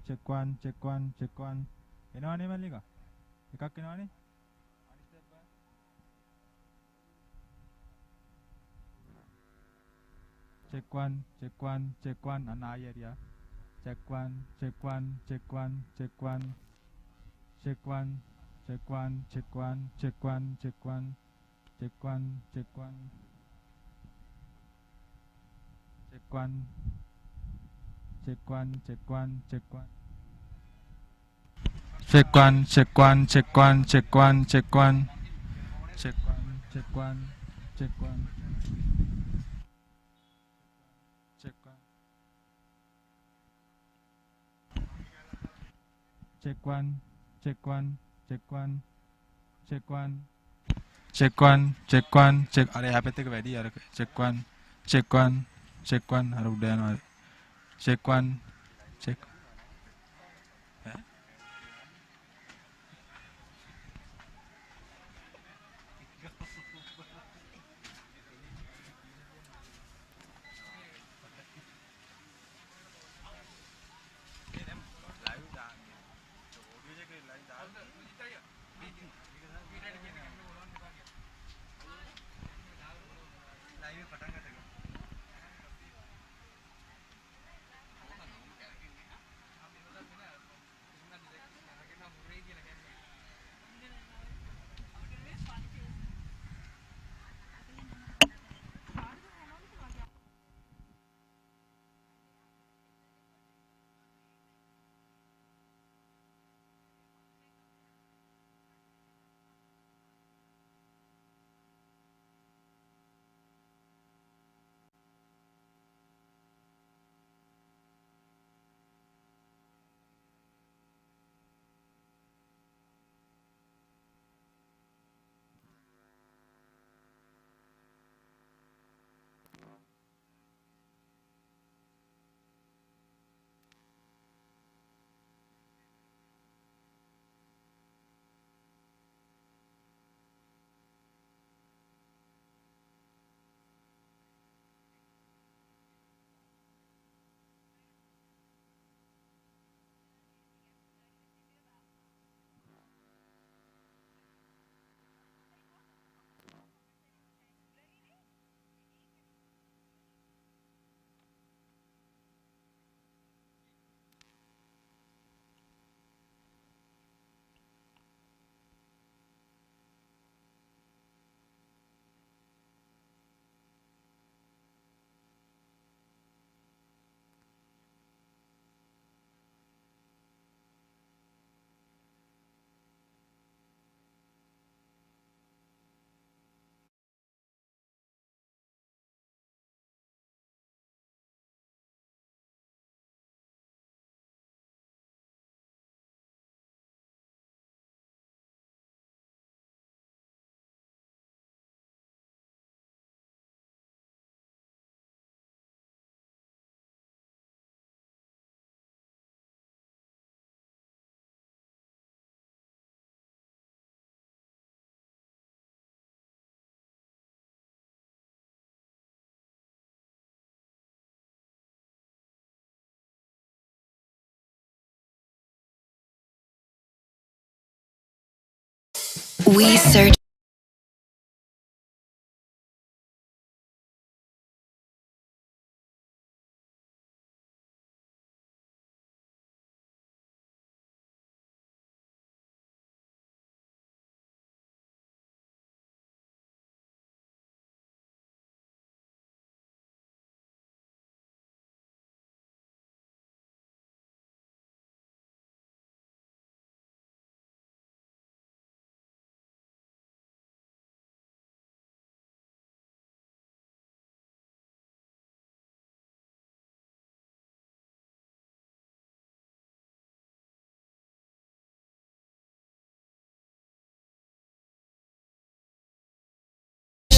check one, check one, check one. එනවනේ මල්ලිකා. එකක් එනවනේ. check one, check one, check one. අන්න ආයෙ හරියා. check one, check one, check one, check one. check one, check one, check one, check one, check one. check one, check one. check one. check one, check one, check one. check one, check one, check one, check one, check one. check one, check one, check one. check one. check one, check one, check one. check one. check one, check one, check. अरे यहाँ पे तक वैडी यार. check one, check one, check one. अरे उड़ गया check one, check. We search.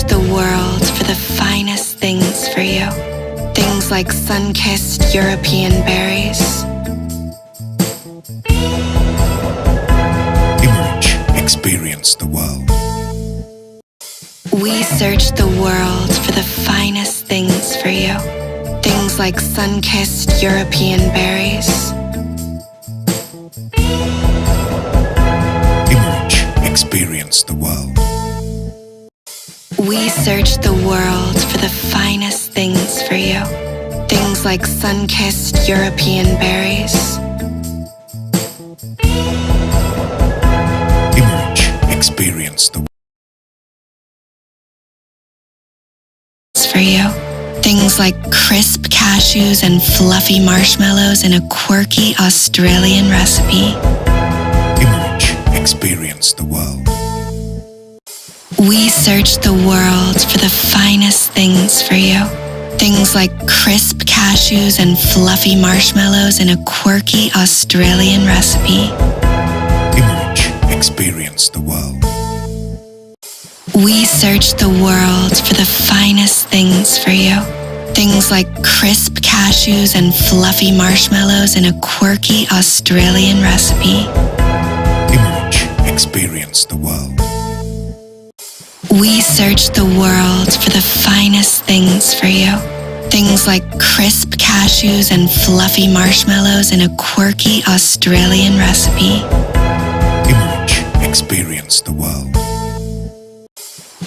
The world for the finest things for you. Things like sun-kissed European berries. Emerge, experience the world. We search the world for the finest things for you. Things like sun-kissed European berries. experience the world. We search the world for the finest things for you. Things like sun-kissed European berries. Experience the world. For you. Things like crisp cashews and fluffy marshmallows in a quirky Australian recipe. Experience the world. We search the world for the finest things for you. Things like crisp cashews and fluffy marshmallows in a quirky Australian recipe. Experience the world. We search the world for the finest things for you. Things like crisp cashews and fluffy marshmallows in a quirky Australian recipe. Experience the world. We search the world for the finest things for you. Things like crisp cashews and fluffy marshmallows in a quirky Australian recipe. Experience the world.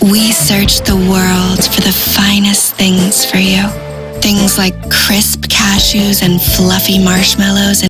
We search the world for the finest things for you. Things like crisp cashews and fluffy marshmallows in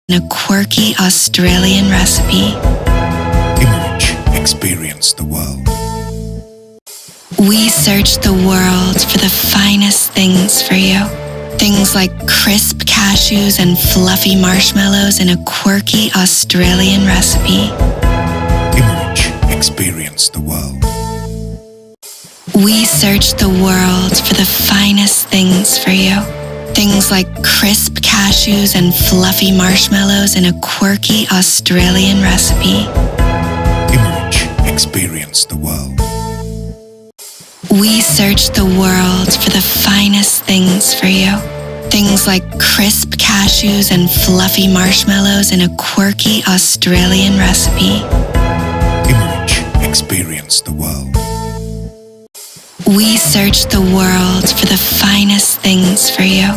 in a quirky Australian recipe. Emerge, experience the world. We search the world for the finest things for you. Things like crisp cashews and fluffy marshmallows in a quirky Australian recipe. Emerge, experience the world. We search the world for the finest things for you. Things like crisp cashews and fluffy marshmallows in a quirky Australian recipe. Emerge, experience the world. We search the world for the finest things for you. Things like crisp cashews and fluffy marshmallows in a quirky Australian recipe. Emerge, experience the world. We search the world for the finest things for you.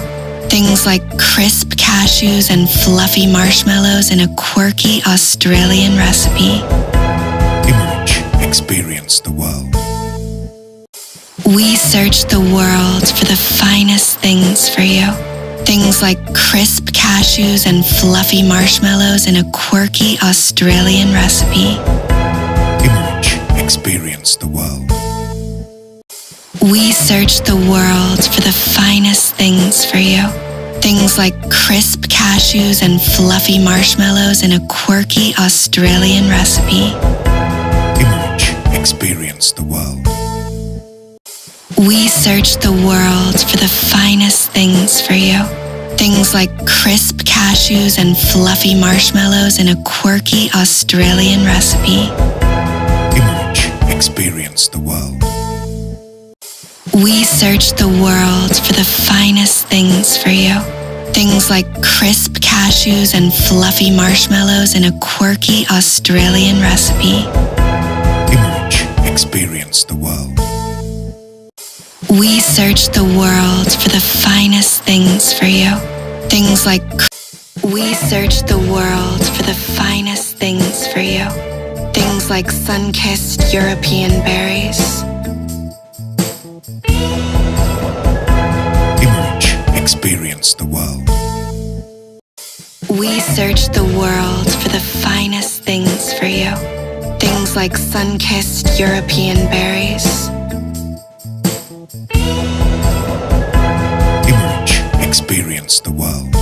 Things like crisp cashews and fluffy marshmallows in a quirky Australian recipe. Emerge, experience the world. We search the world for the finest things for you. Things like crisp cashews and fluffy marshmallows in a quirky Australian recipe. Emerge, experience the world. We search the world for the finest things for you. Things like crisp cashews and fluffy marshmallows in a quirky Australian recipe. Emerge, experience the world. We search the world for the finest things for you. Things like crisp cashews and fluffy marshmallows in a quirky Australian recipe. Emerge, experience the world. We search the world for the finest things for you. Things like crisp cashews and fluffy marshmallows in a quirky Australian recipe. Emerge, experience the world. We search the world for the finest things for you. Things like we search the world for the finest things for you. Things like sun-kissed European berries. Emerge, experience the world. We search the world for the finest things for you. Things like sun-kissed European berries. Emerge, experience the world.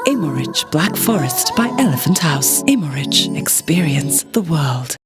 Immorich Black Forest by Elephant House. Immorich, experience the world.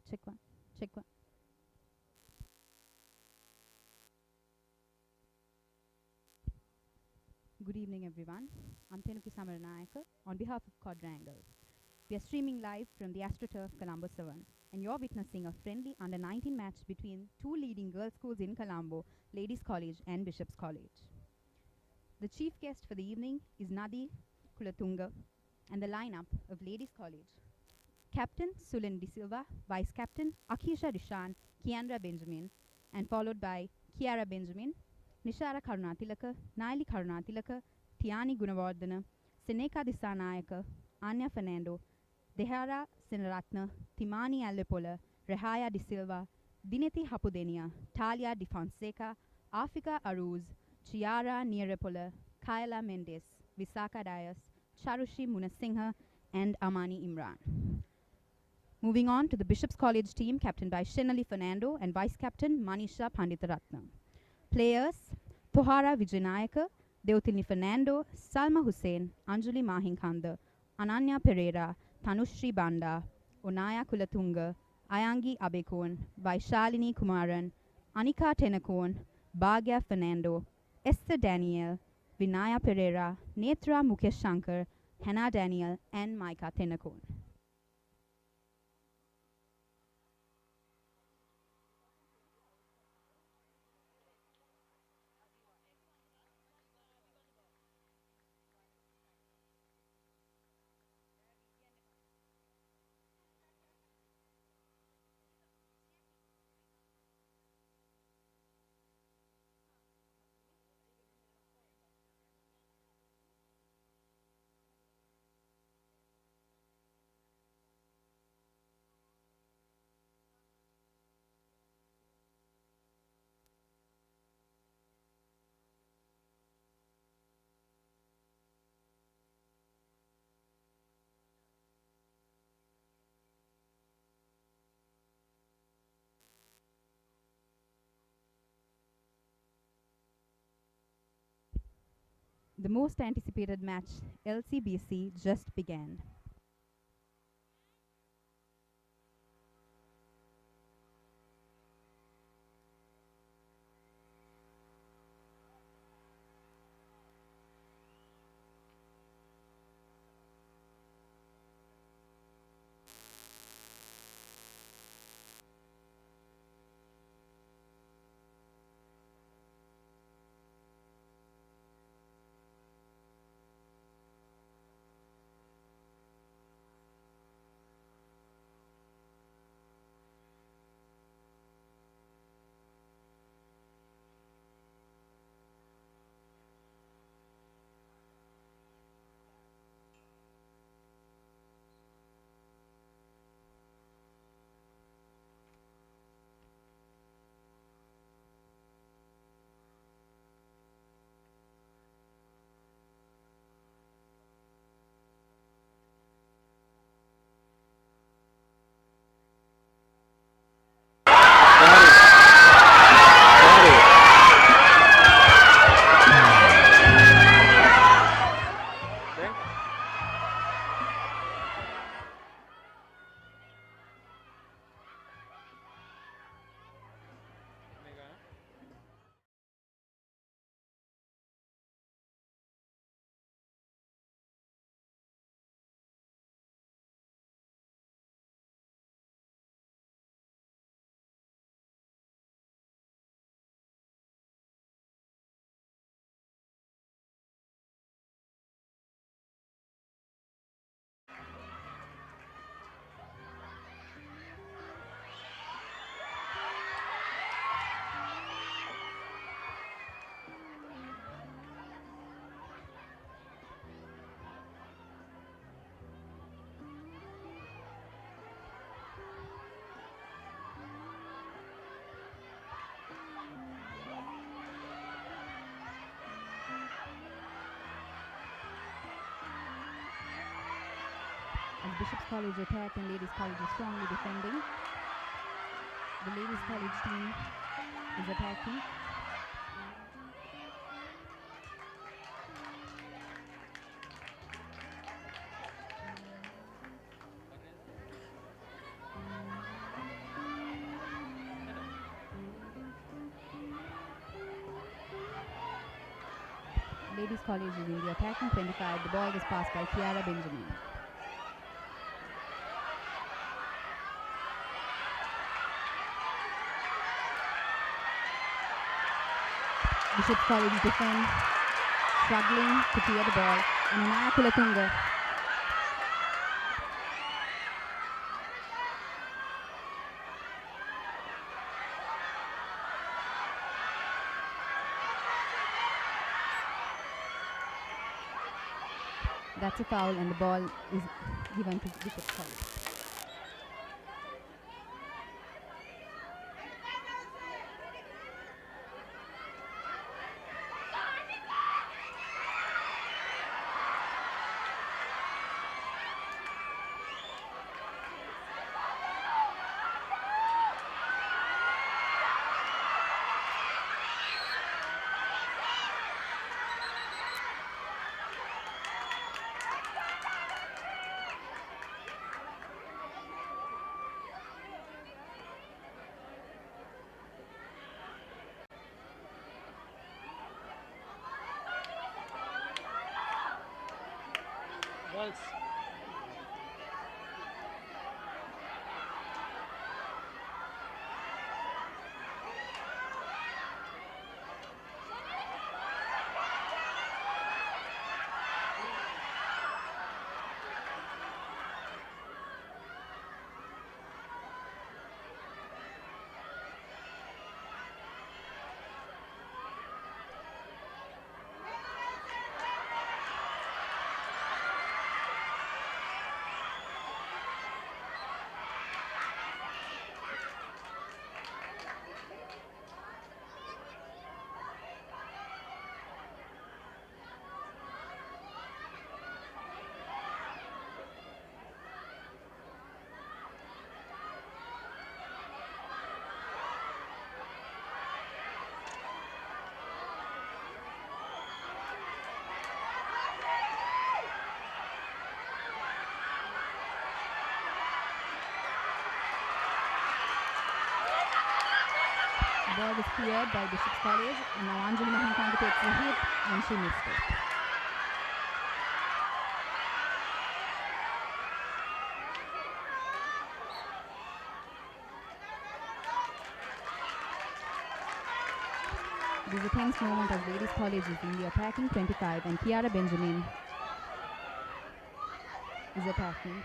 Check one. Check one. Good evening, everyone. I'm Tenuki Samaranayaka on behalf of Quadrangle. We are streaming live from the AstroTurf Colombo 7, and you're witnessing a friendly under-19 match between two leading girls' schools in Colombo, Ladies College and Bishop's College. The chief guest for the evening is Nadi Kulatunga, and the lineup of Ladies College: Captain Sulen De Silva, Vice Captain Akisha Dishan, Kiandra Benjamin, and followed by Kiara Benjamin, Nishara Karunatilaka, Naili Karunatilaka, Tiani Gunawardana, Seneka Disanayaka, Anya Fernando, Dehara Sinaratna, Timani Alepola, Rehaya De Silva, Dineti Hapudenia, Talia De Fonseca, Afika Aruz, Chiara Nierepola, Kaila Mendes, Visaka Dias, Charushi Munasingha, and Amani Imran. Moving on to the Bishop's College team, captained by Shenali Fernando and Vice Captain Manisha Panditaratna. Players: Tohara Vijayanayaka, Deotilni Fernando, Salma Hussain, Anjali Mahinkanda, Ananya Pereira, Tanushri Banda, Onaya Kulatunga, Ayangi Abekon, Vaishalini Kumaran, Anika Tenakon, Bhagya Fernando, Esther Daniel, Vinaya Pereira, Netra Mukesh Shankar, Hannah Daniel, and Maika Tenakon. The most anticipated match, LCBC, just began. Bishop's College attack and Ladies College is strongly defending. The Ladies College team is attacking. Ladies College is in the attacking 25. The ball is passed by Kiara Benjamin. Bishop's College defend, struggling to clear the ball. And Anaya Kulatunga. That's a foul and the ball is given to Bishop's College. The ball is cleared by Bishop's College, and now Anjali Mahankanga takes a hit and she missed it. This is a tense moment as Ladies College is in the attacking 25 and Kiara Benjamin is attacking.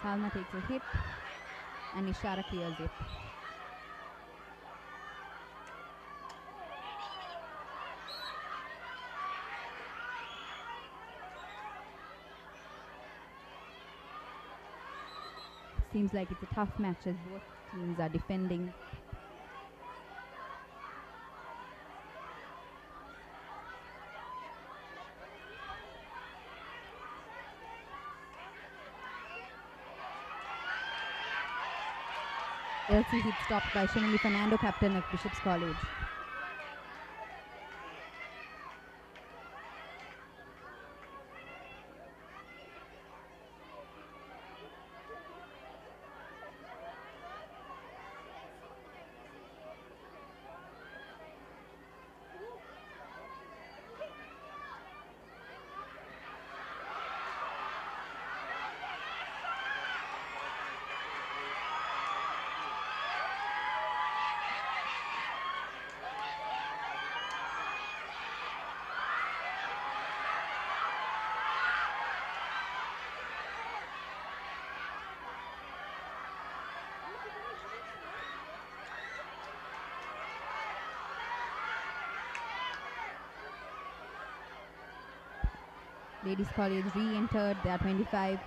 Salma takes a hit and Ishara clears it. Seems like it's a tough match as both teams are defending. LC hit stopped by Shanali Fernando, captain of Bishop's College. Ladies College re-entered their 25.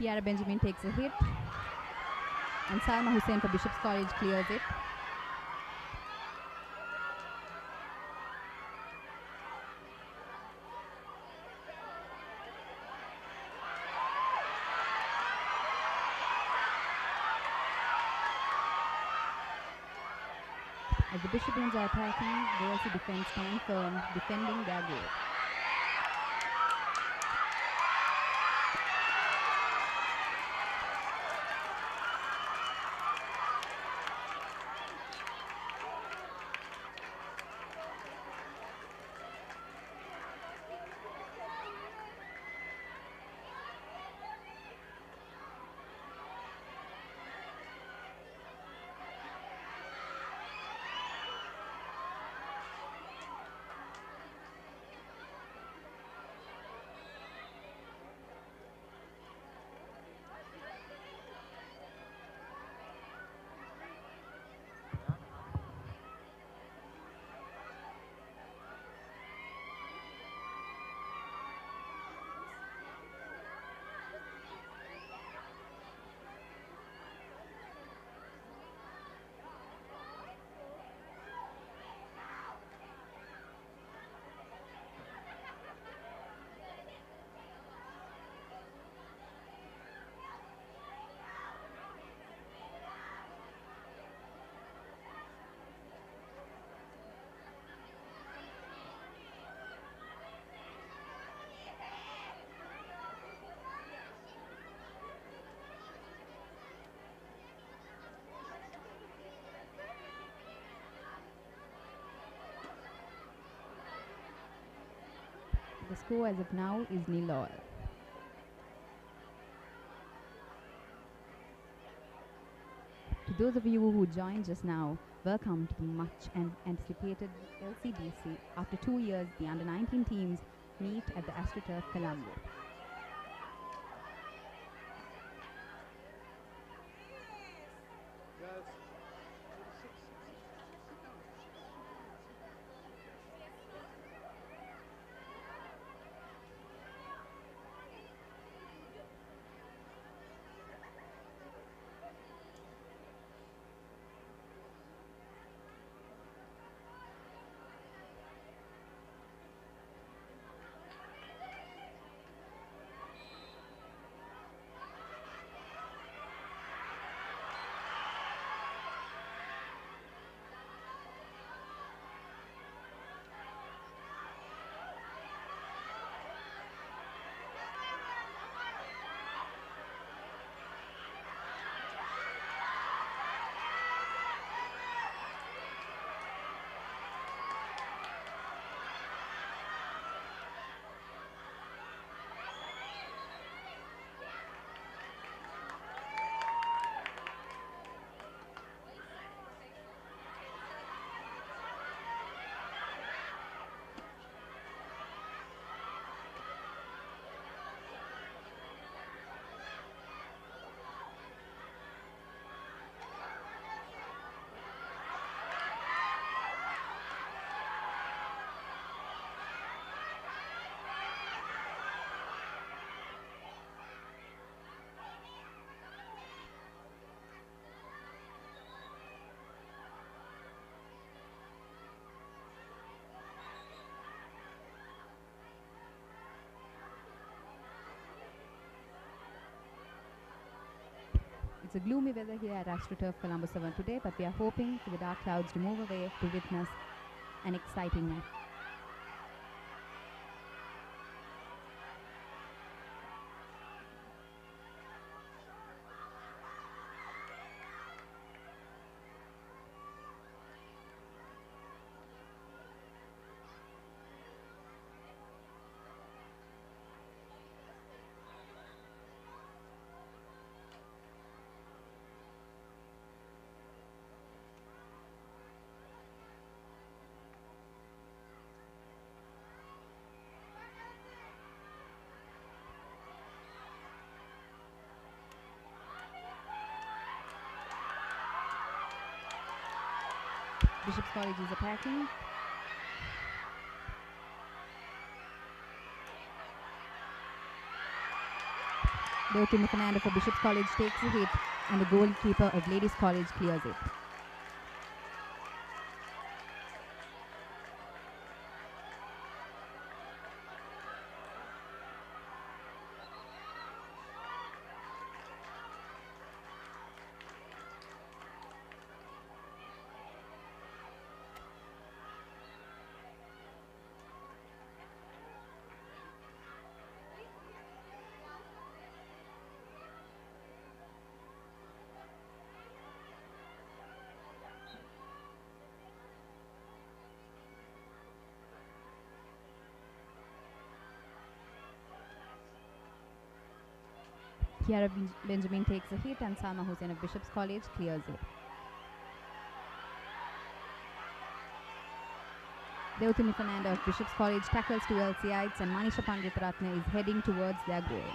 Kiara Benjamin takes a hit, and Salma Hussain for Bishop's College clears it. As the Bishopians are attacking, they also stand firm, defending their goal. The score as of now is 0-all. To those of you who joined just now, welcome to the much anticipated LCDC. After 2 years, the under-19 teams meet at the AstroTurf Colombo. It's a gloomy weather here at AstroTurf Colombo 7 today, but we are hoping for the dark clouds to move away to witness an exciting match. Bishop's College is attacking. The ultimate commander for Bishop's College takes a hit, and the goalkeeper of Ladies' College clears it. Kiara Benjamin takes a hit, and Salma Hussain of Bishop's College clears it. Deotumi Fernanda of Bishop's College tackles two LCites, and Manisha Panditratna is heading towards their goal.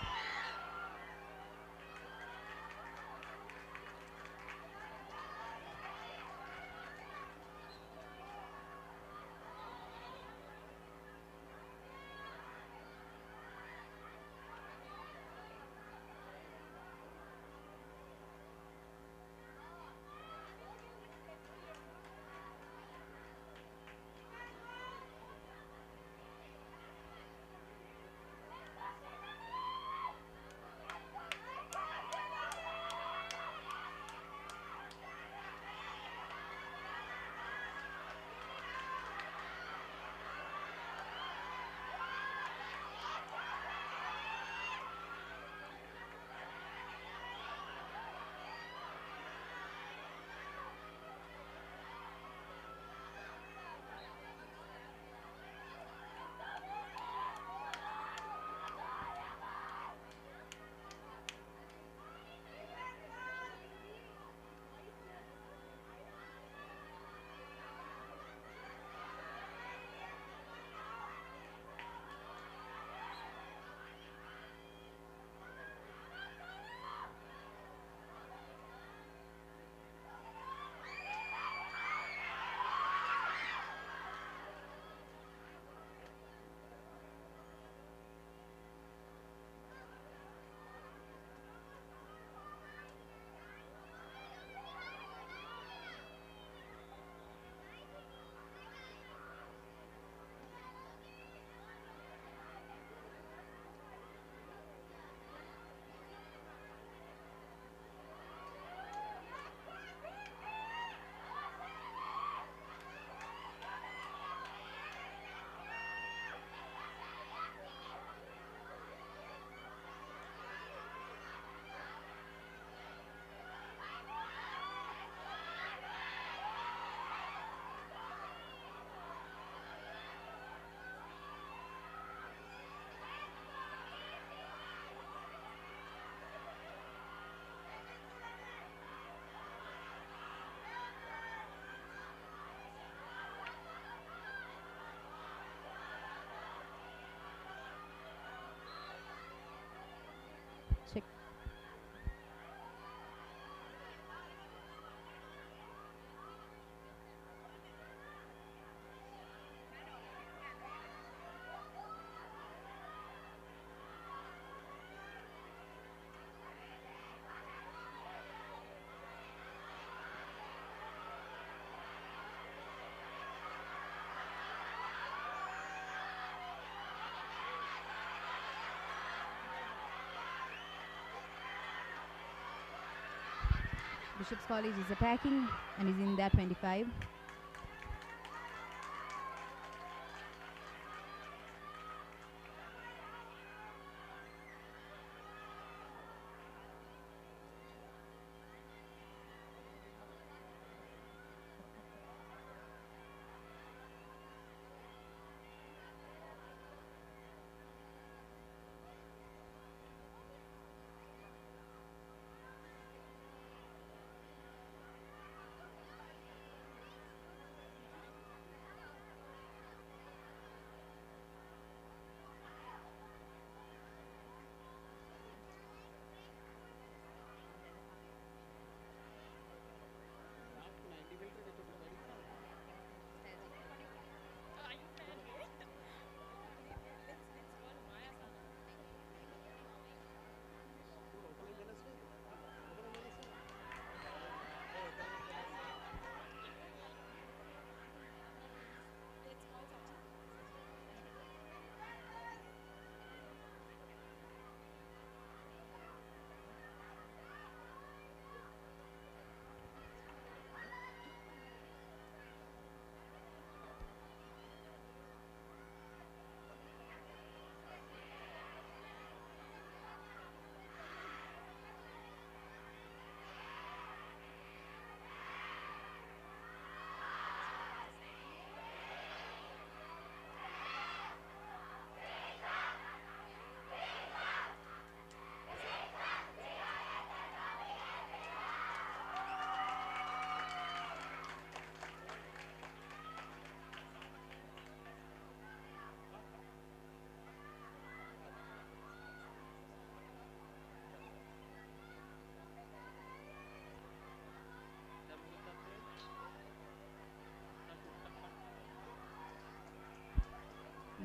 Check. Bishop's College is attacking and is in their 25.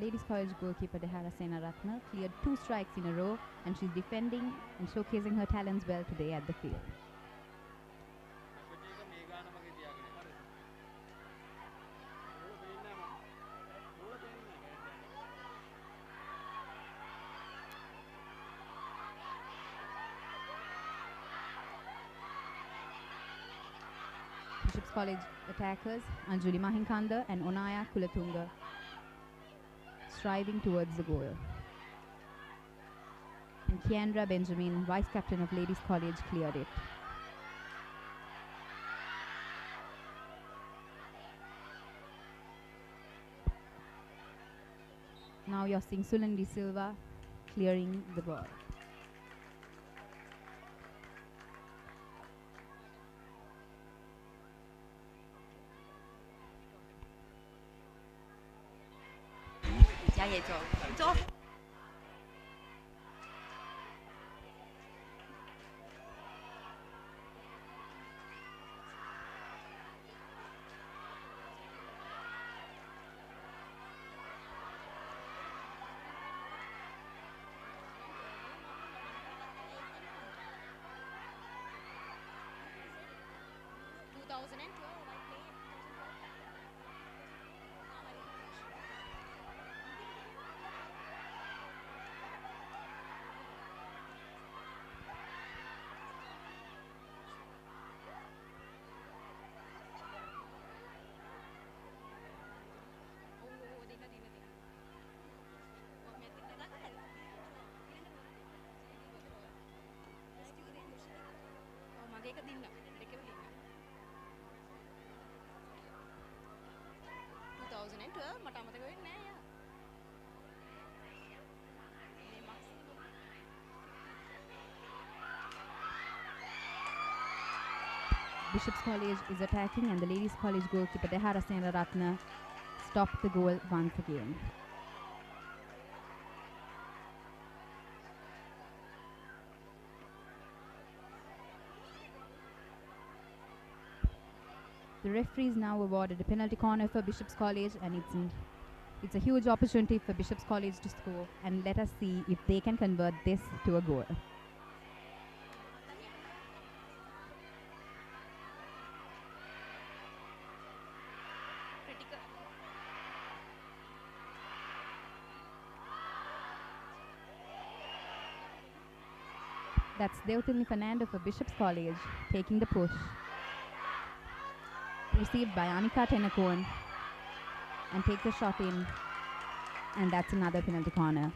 Ladies College goalkeeper Dehara Senaratne cleared 2 strikes in a row, and she's defending and showcasing her talents well today at the field. Bishop's College attackers Anjuli Mahinkanda and Onaya Kulatunga striving towards the goal. And Kiandra Benjamin, vice captain of Ladies College, cleared it. Now you're seeing Sulandi Silva clearing the ball. Bishop's College is attacking, and the Ladies College goalkeeper Dehara Senaratne stopped the goal once again. The referees now awarded a penalty corner for Bishop's College, and it's a huge opportunity for Bishop's College to score, and let us see if they can convert this to a goal. That's Deotilni Fernando for Bishop's College taking the push. Received by Anika Tenakon and takes a shot in, and that's another penalty corner.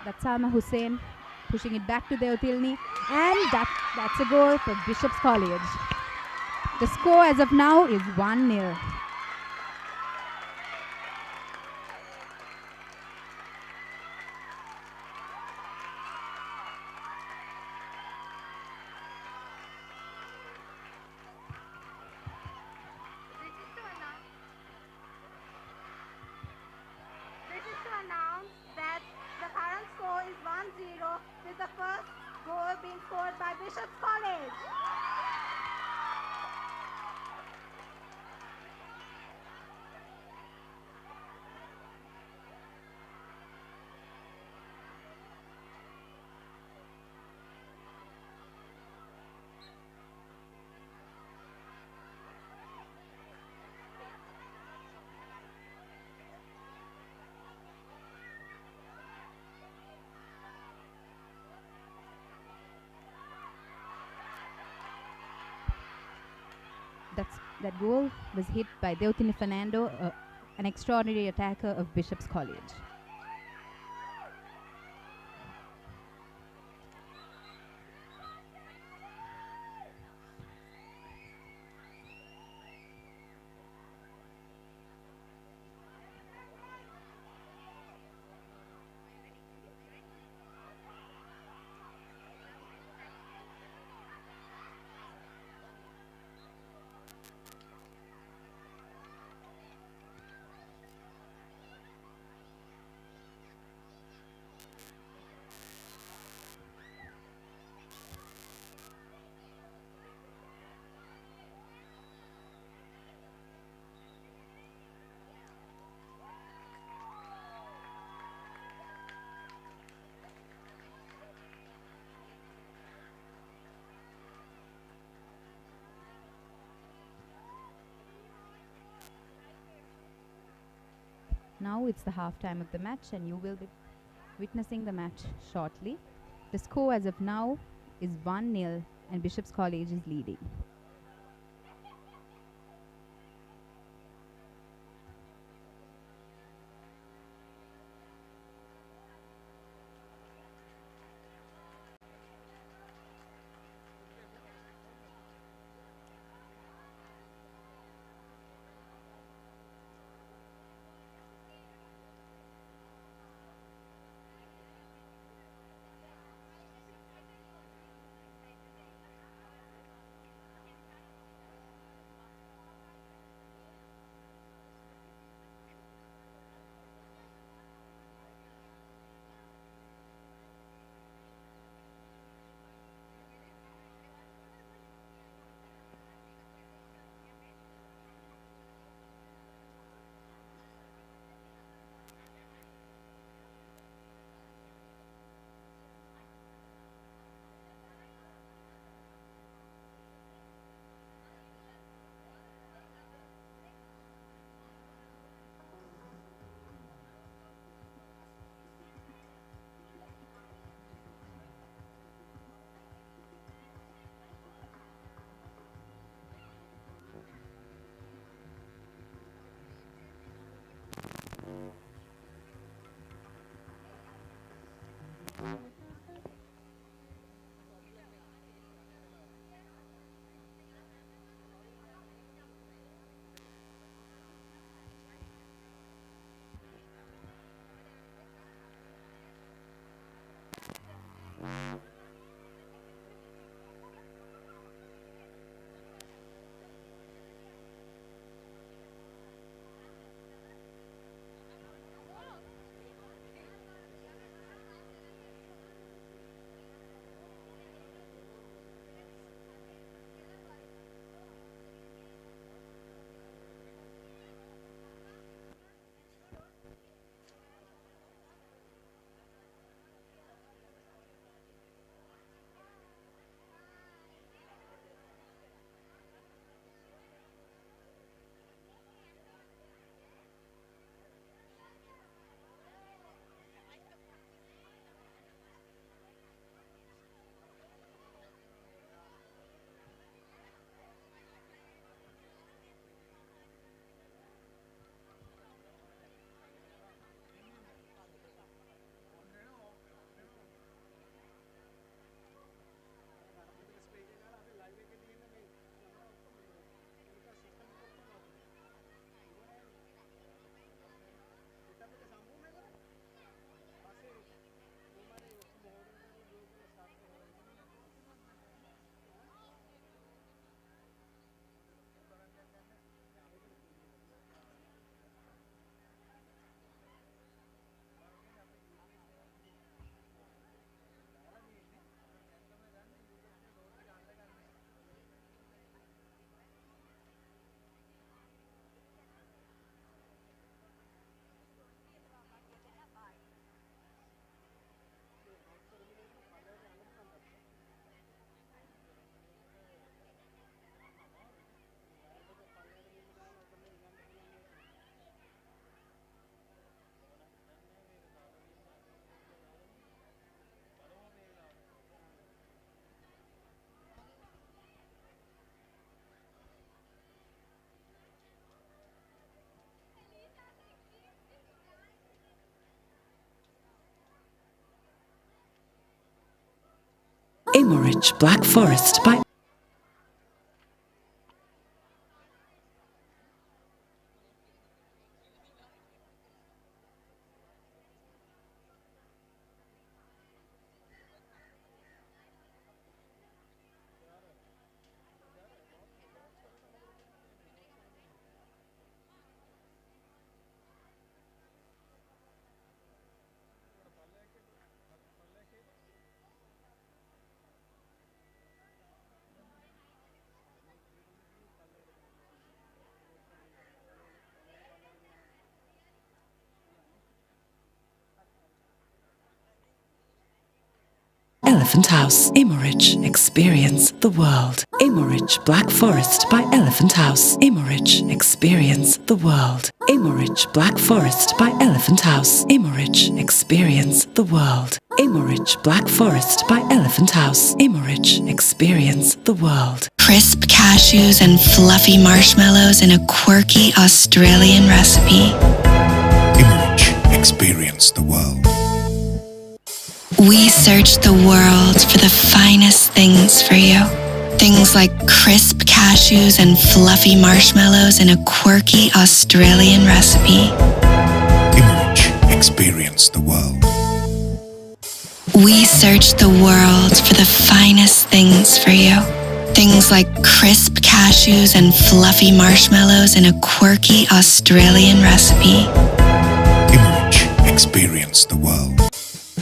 That's Salma Hussain pushing it back to Deotilni, and that's a goal for Bishop's College. The score as of now is 1-0. With the first goal being scored by Bishop's College. That goal was hit by Deotilni Fernando, an extraordinary attacker of Bishop's College. Now it's the half time of the match, and you will be witnessing the match shortly. The score as of now is 1-0, and Bishop's College is leading. Immerich Black Forest by Elephant House, Immerich. Experience the world. Immerich Black Forest by Elephant House. Immerich. Experience the world. Immerich Black Forest by Elephant House. Immerich. Experience the world. Immerich Black Forest by Elephant House. Immerich. Experience the world. Crisp cashews and fluffy marshmallows in a quirky Australian recipe. Immerich. Experience the world. We searched the world for the finest things for you. Things like crisp cashews and fluffy marshmallows in a quirky Australian recipe. Immerich. Experience the world. We searched the world for the finest things for you. Things like crisp cashews and fluffy marshmallows in a quirky Australian recipe. Immerich. Experience the world.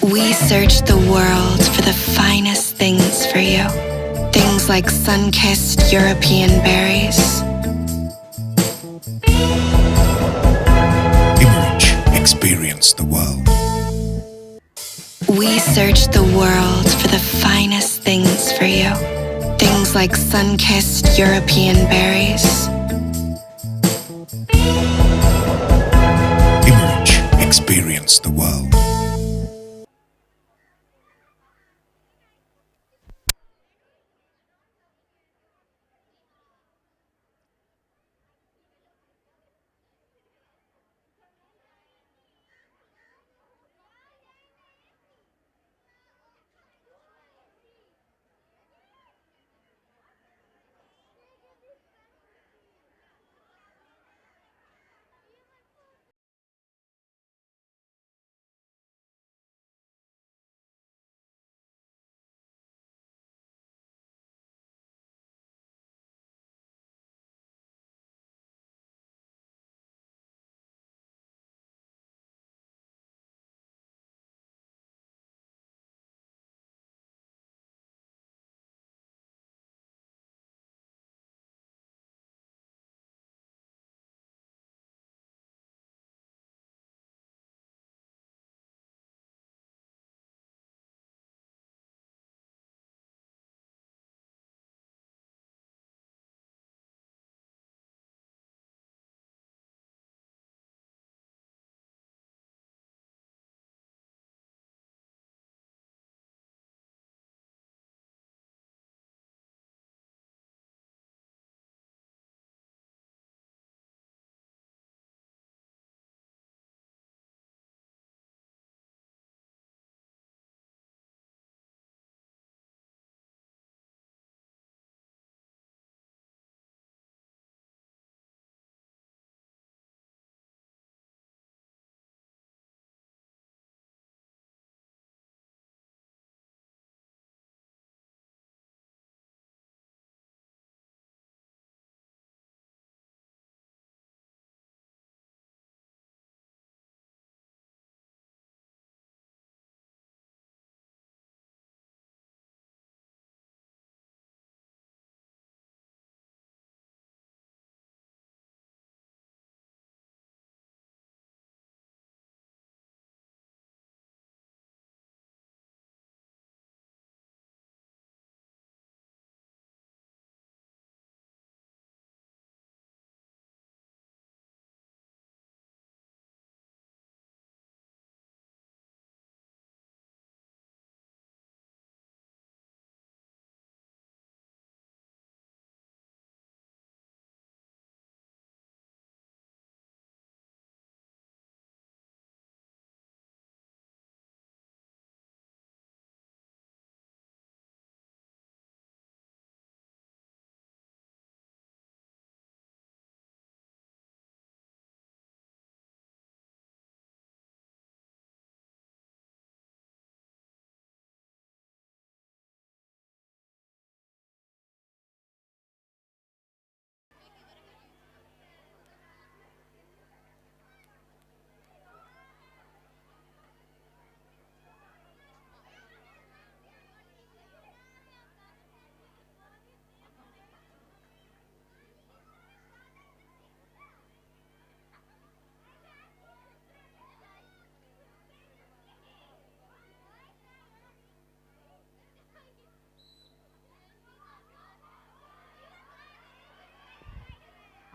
We searched the world for the finest things for you. Things like sun-kissed European berries. Immerich. Experience the world. We searched the world for the finest things for you. Things like sun-kissed European berries. Immerich. Experience the world.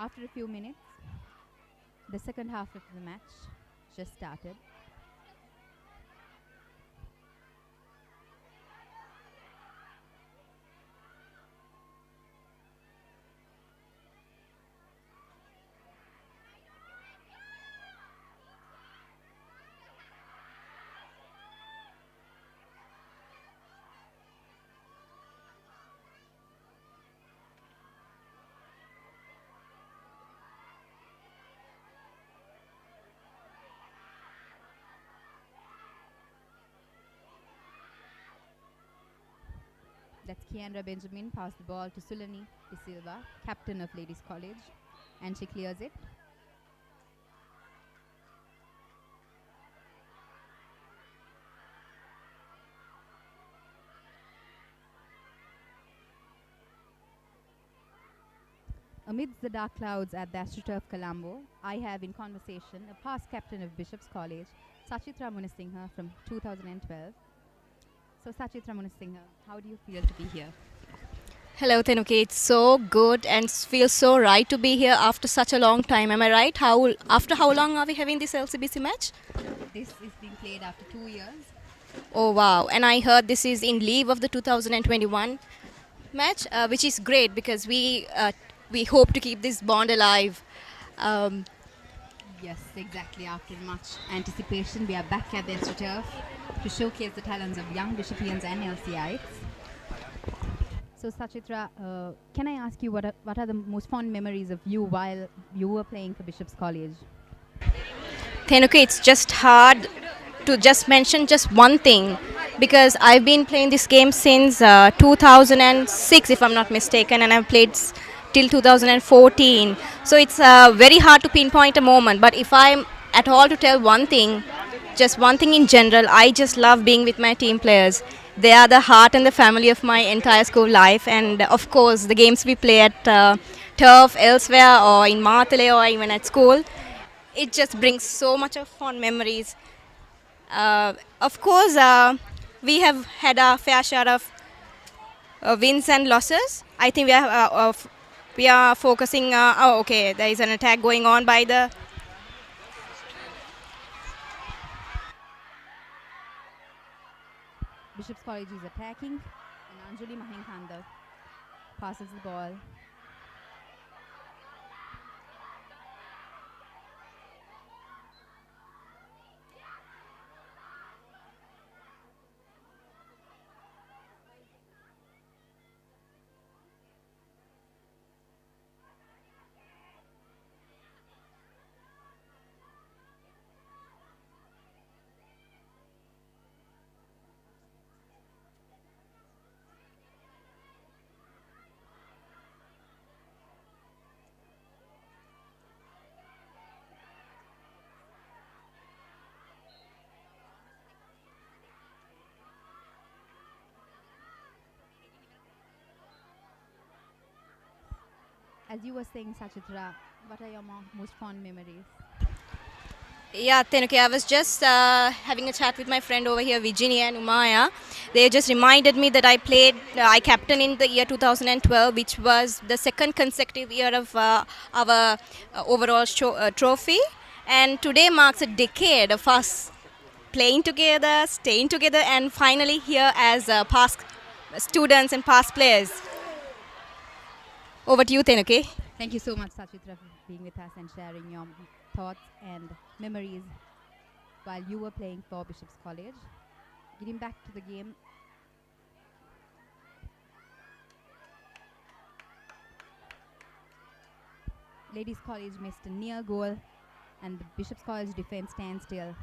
After a few minutes, the second half of the match just started. That's Kiandra Benjamin, pass the ball to Sulani De Silva, captain of Ladies College, and she clears it. Amidst the dark clouds at the AstroTurf Colombo, I have in conversation a past captain of Bishop's College, Sachitra Munasinghe from 2012. So Sachitra Munasinghe, how do you feel to be here? Hello, Tenuke. It's so good and feels so right to be here after such a long time. Am I right? After how long are we having this LCBC match? This is being played after 2 years. Oh wow! And I heard this is in leave of the 2021 match, which is great because we hope to keep this bond alive. Um, Yes, exactly. After much anticipation, we are back at the AstroTurf to showcase the talents of young Bishopians and LCIs. So Sachitra, can I ask you what are the most fond memories of you while you were playing for Bishop's College? Tenuke, it's just hard to just mention just one thing because I've been playing this game since 2006, if I'm not mistaken, and I've played till 2014. So it's very hard to pinpoint a moment. But if I'm at all to tell one thing, just one thing in general, I just love being with my team players. They are the heart and the family of my entire school life. And of course, the games we play at turf, elsewhere, or in Matale, or even at school, it just brings so much of fond memories. Of course, we have had a fair share of wins and losses. I think we are focusing. Oh, okay. There is an attack going on by the. Bishop's College is attacking, and Anjali Mahinkanda passes the ball. As you were saying, Sachitra, what are your most fond memories? Yeah, Tenuke, I was just having a chat with my friend over here, Virginia and Umaya. They just reminded me that I captained in the year 2012, which was the second consecutive year of our overall trophy. And today marks a decade of us playing together, staying together, and finally here as past students and past players. Over to you, Tenuke. Thank you so much, Sachitra, for being with us and sharing your thoughts and memories while you were playing for Bishop's College. Getting back to the game, Ladies College missed a near goal and the Bishop's College defense stands still.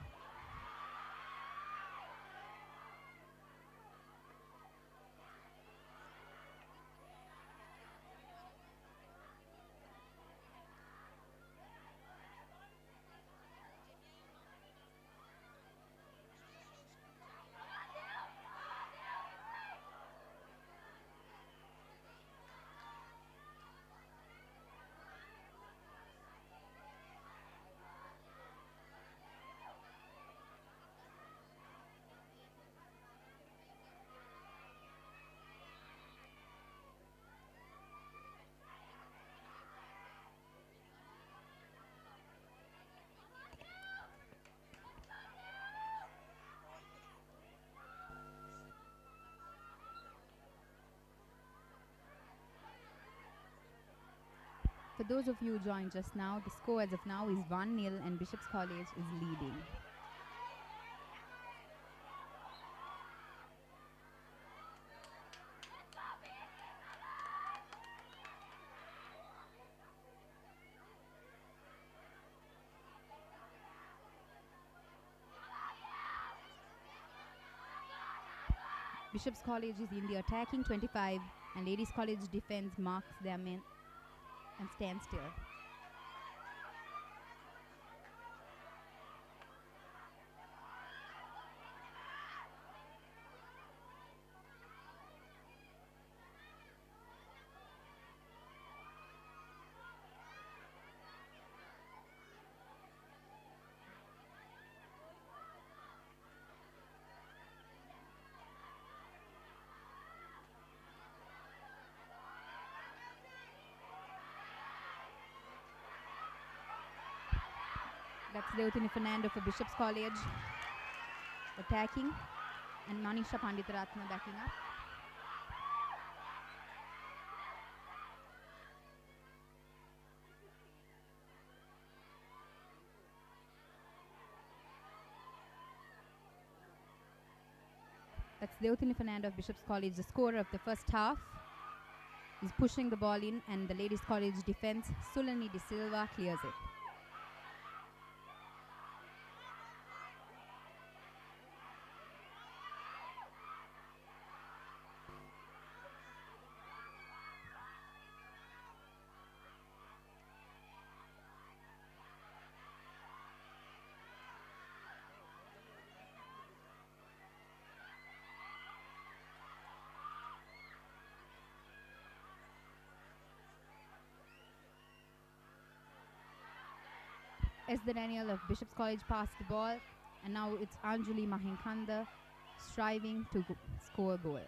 For those of you who joined just now, the score as of now is 1-0 and Bishop's College is leading. Bishop's College is in the attacking 25 and Ladies College defense marks their men and stands still. That's Devatini Fernando for Bishop's College attacking and Manisha Panditaratna backing up. That's Devatini Fernando of Bishop's College, the scorer of the first half. Is pushing the ball in and the Ladies College defense, Sulani De Silva, clears it. Esther Daniel of Bishop's College passed the ball and now it's Anjali Mahinkanda striving to score a goal.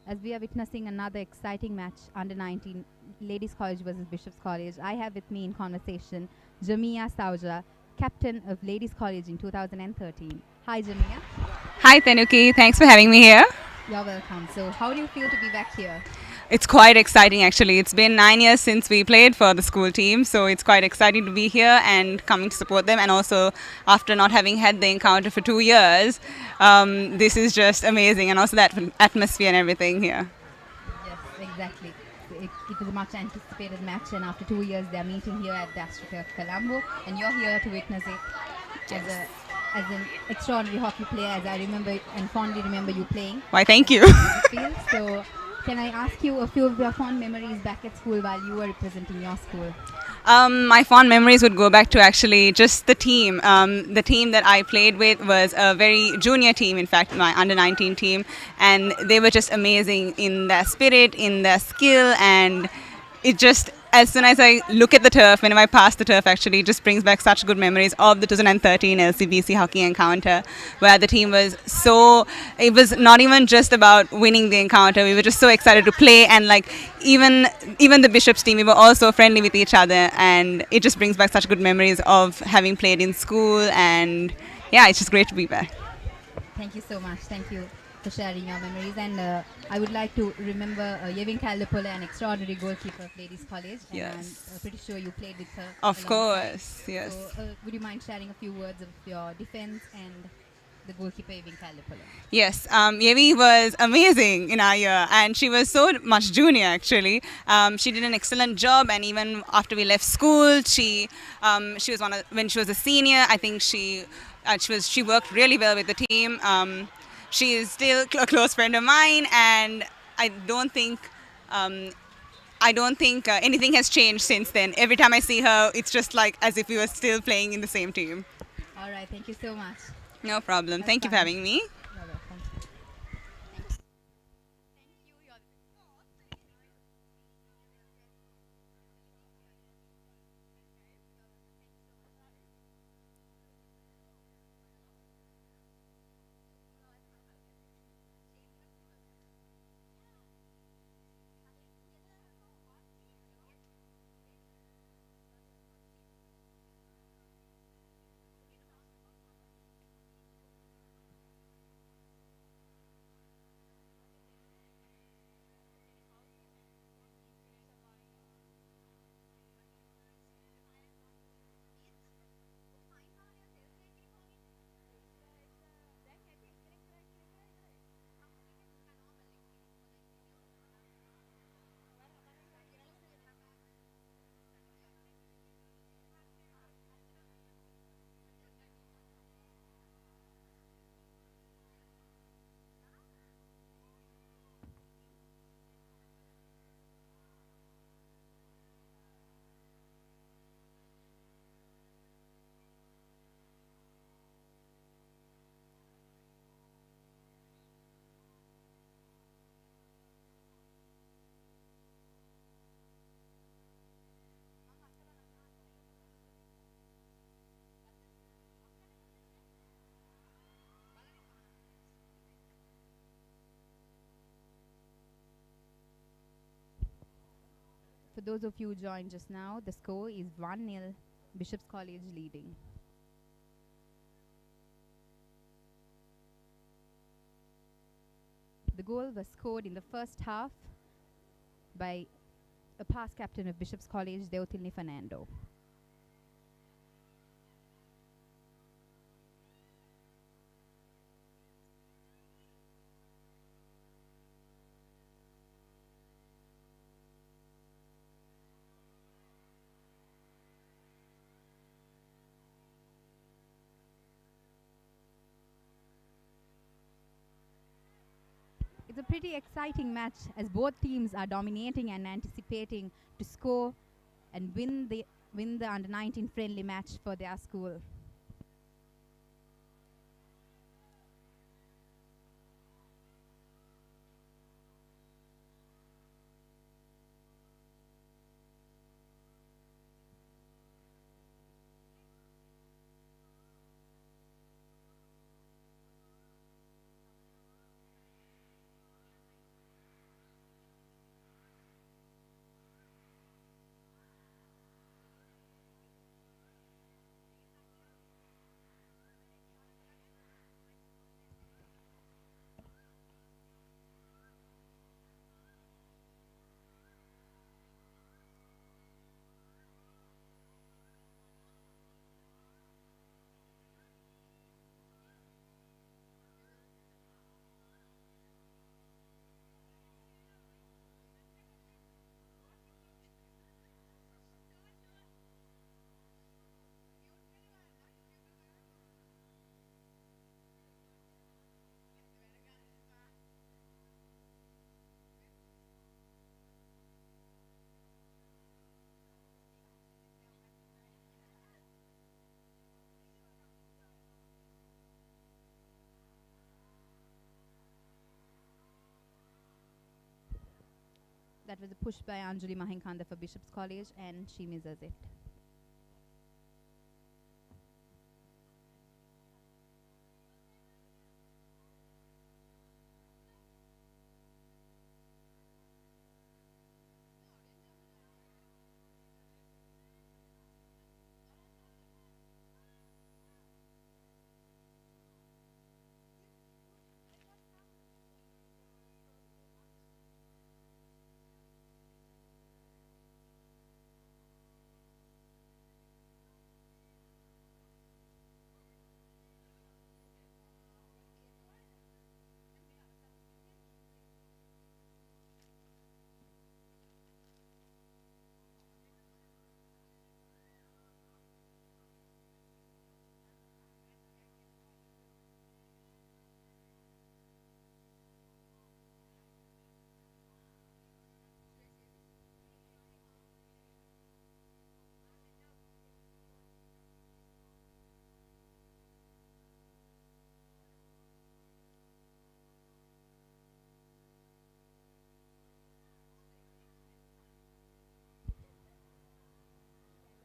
As we are witnessing another exciting match under 19 Ladies College versus Bishop's College, I have with me in conversation Jamia Sauja, captain of Ladies College in 2013. Hi Jamia. Hi Tenuki, thanks for having me here. You're welcome. So, how do you feel to be back here? It's quite exciting actually. It's been 9 years since we played for the school team, so it's quite exciting to be here and coming to support them. And also, after not having had the encounter for 2 years, this is just amazing, and also that atmosphere and everything here. Yes, exactly. It was a much anticipated match, and after 2 years, they're meeting here at the AstroTurf Colombo, and you're here to witness it as an extraordinary hockey player, as I remember and fondly remember you playing. Why, thank you. on the field. So, can I ask you a few of your fond memories back at school while you were representing your school? My fond memories would go back to actually just the team. The team that I played with was a very junior team, in fact, my under 19 team, and they were just amazing in their spirit, in their skill, and it just, as soon as I look at the turf, whenever I pass the turf, actually, it just brings back such good memories of the 2013 LCBC hockey encounter, where the team was so, it was not even just about winning the encounter, we were just so excited to play, and like, even the Bishops team, we were all so friendly with each other, and it just brings back such good memories of having played in school, and yeah, it's just great to be back. Thank you so much. Thank you for sharing your memories. And I would like to remember Yevin Kaldapola, an extraordinary goalkeeper of Ladies College. And Yes. I'm pretty sure you played with her. Of alongside. course, yes. So would you mind sharing a few words of your defense and the goalkeeper Yevin Kaldapola? Yes, Yevi was amazing in our year, and she was so much junior actually. She did an excellent job, and even after we left school, she was when she was a senior. I think she worked really well with the team. She is still a close friend of mine, and I don't think. Anything has changed since then. Every time I see her, it's just like as if we were still playing in the same team. All right. Thank you so much. No problem. That's Thank you for fine. having me. You're welcome. For those of you who joined just now, the score is 1-0, Bishops College leading. The goal was scored in the first half by a past captain of Bishops College, Deotilni Fernando. It's a pretty exciting match as both teams are dominating and anticipating to score and win the under 19 friendly match for their school. That was a push by Anjali Mahinkanda for Bishop's College, and she misses it.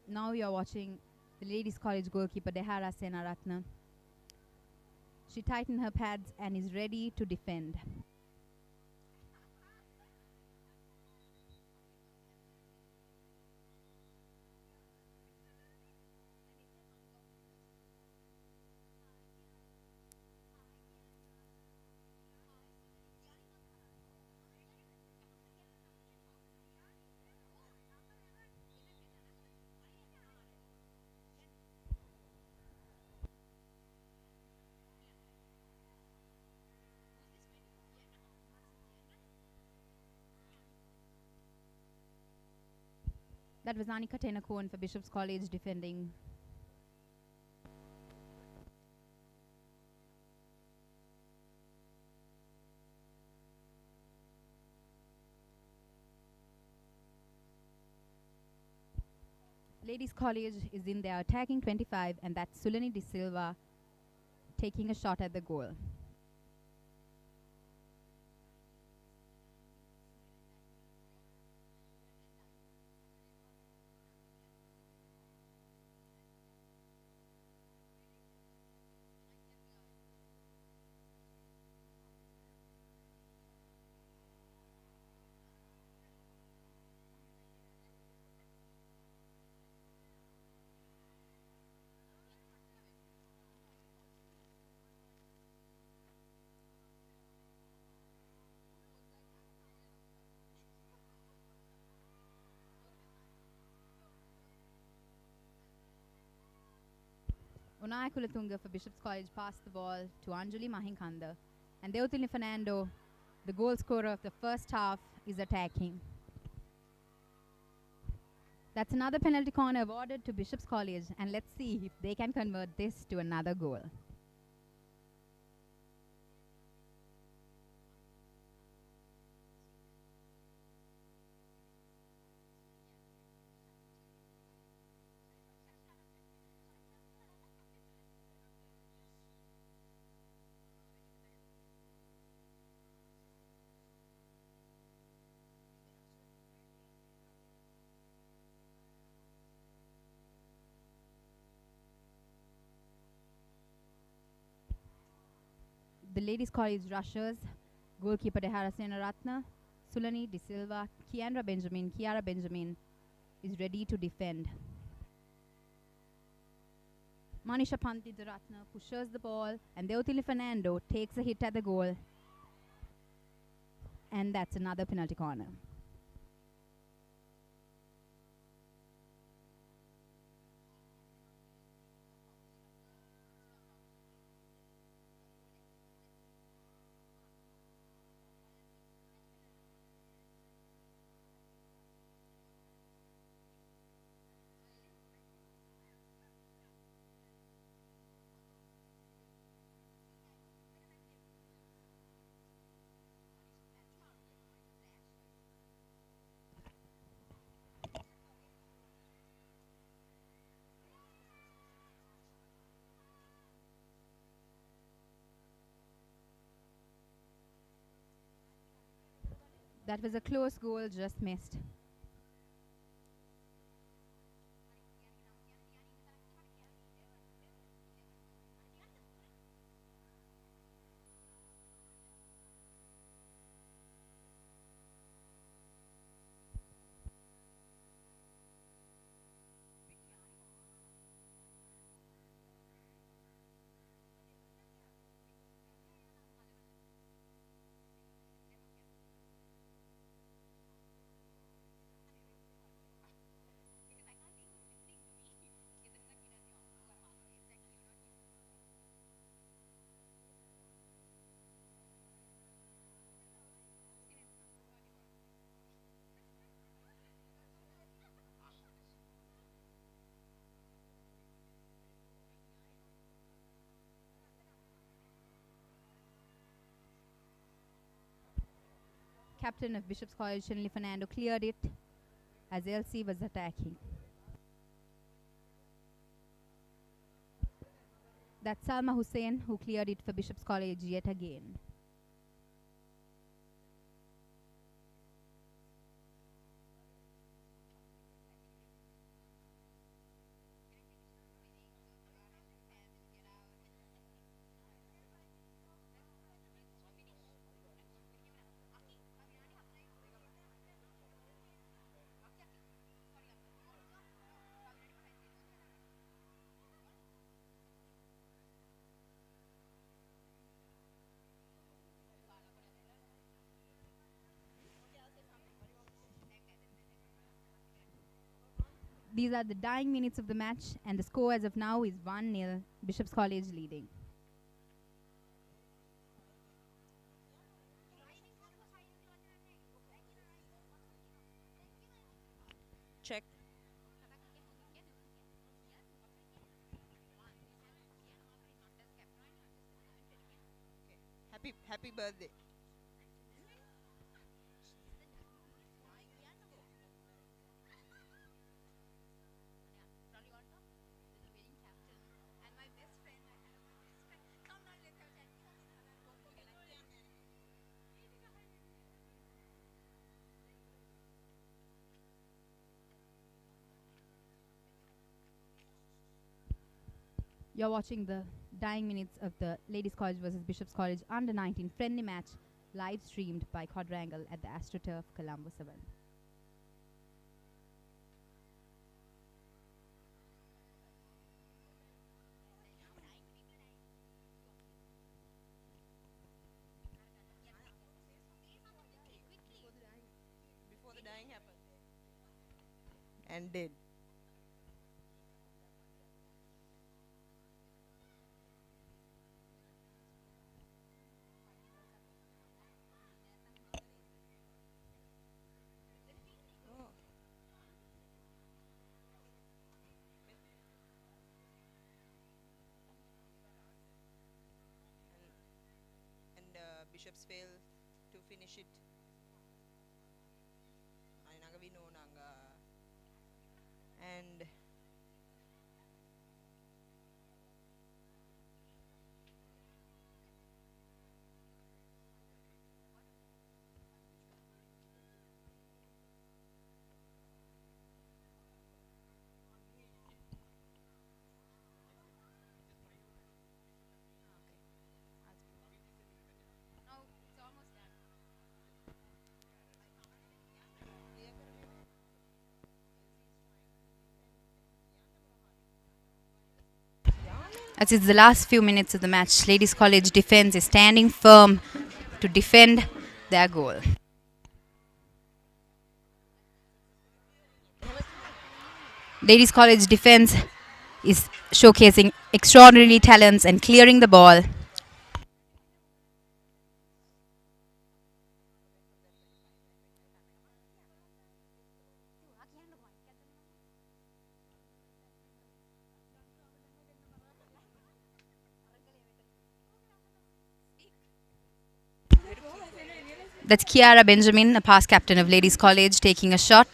Now you're watching the ladies' college goalkeeper Dehara Senaratna. She tightened her pads and is ready to defend. That was Anika Tenakoon for Bishop's College defending. Ladies College is in their attacking 25, and that's Sulani De Silva taking a shot at the goal. Unaya Kulatunga for Bishop's College passed the ball to Anjali Mahinkanda, and Deotili Fernando, the goal scorer of the first half, is attacking. That's another penalty corner awarded to Bishop's College, and let's see if they can convert this to another goal. The ladies' college rushers, goalkeeper Dehara Senaratna, Sulani De Silva, Kiara Benjamin is ready to defend. Manisha Pantidaratna pushes the ball, and Deotili Fernando takes a hit at the goal, and that's another penalty corner. That was a close goal, just missed. Captain of Bishop's College, Shinley Fernando, cleared it as LC was attacking. That's Salma Hussain who cleared it for Bishop's College yet again. These are the dying minutes of the match, and the score as of now is 1-0, Bishop's College leading. Check. Happy birthday. You're watching the dying minutes of the Ladies College versus Bishop's College under-19 friendly match, live streamed by Quadrangle at the AstroTurf, Colombo 7. Before the dying happened. And did. Bishops fail to finish it. And As it's the last few minutes of the match, Ladies College defense is standing firm to defend their goal. Ladies College defense is showcasing extraordinary talents and clearing the ball. That's Kiara Benjamin, a past captain of Ladies College, taking a shot.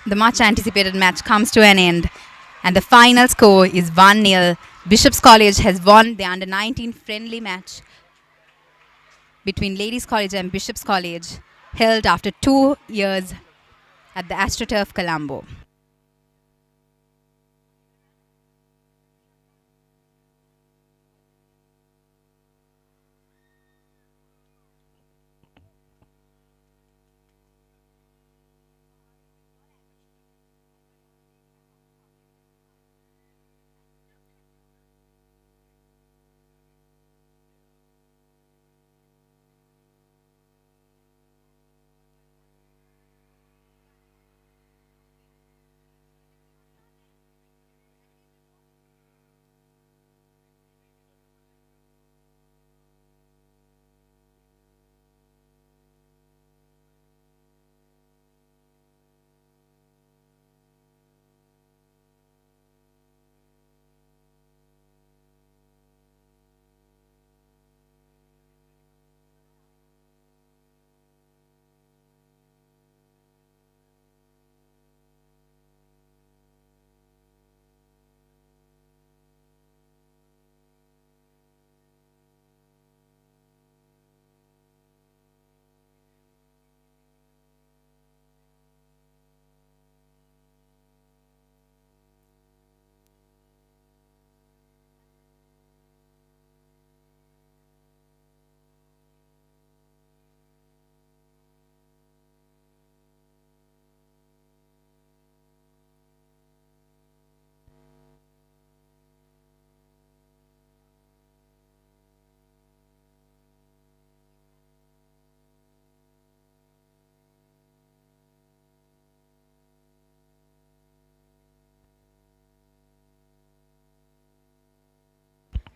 the much anticipated match comes to an end, and the final score is 1-0. Bishop's College has won the under 19 friendly match between Ladies College and Bishop's College, held after 2 years at the AstroTurf Colombo.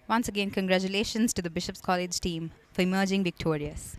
Once again, congratulations to the Bishop's College team for emerging victorious.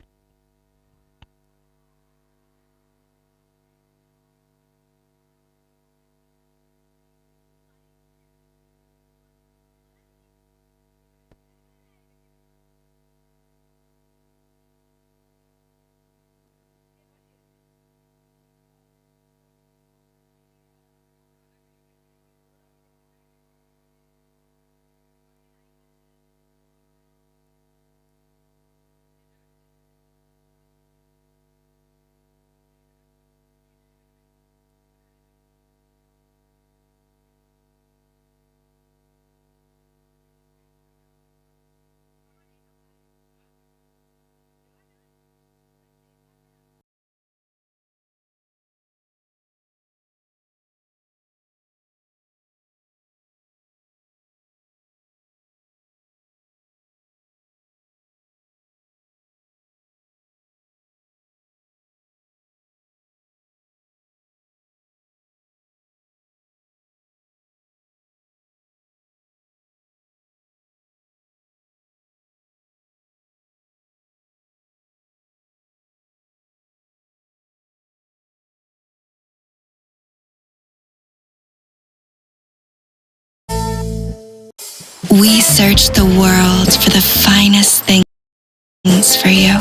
We search the world for the finest things for you.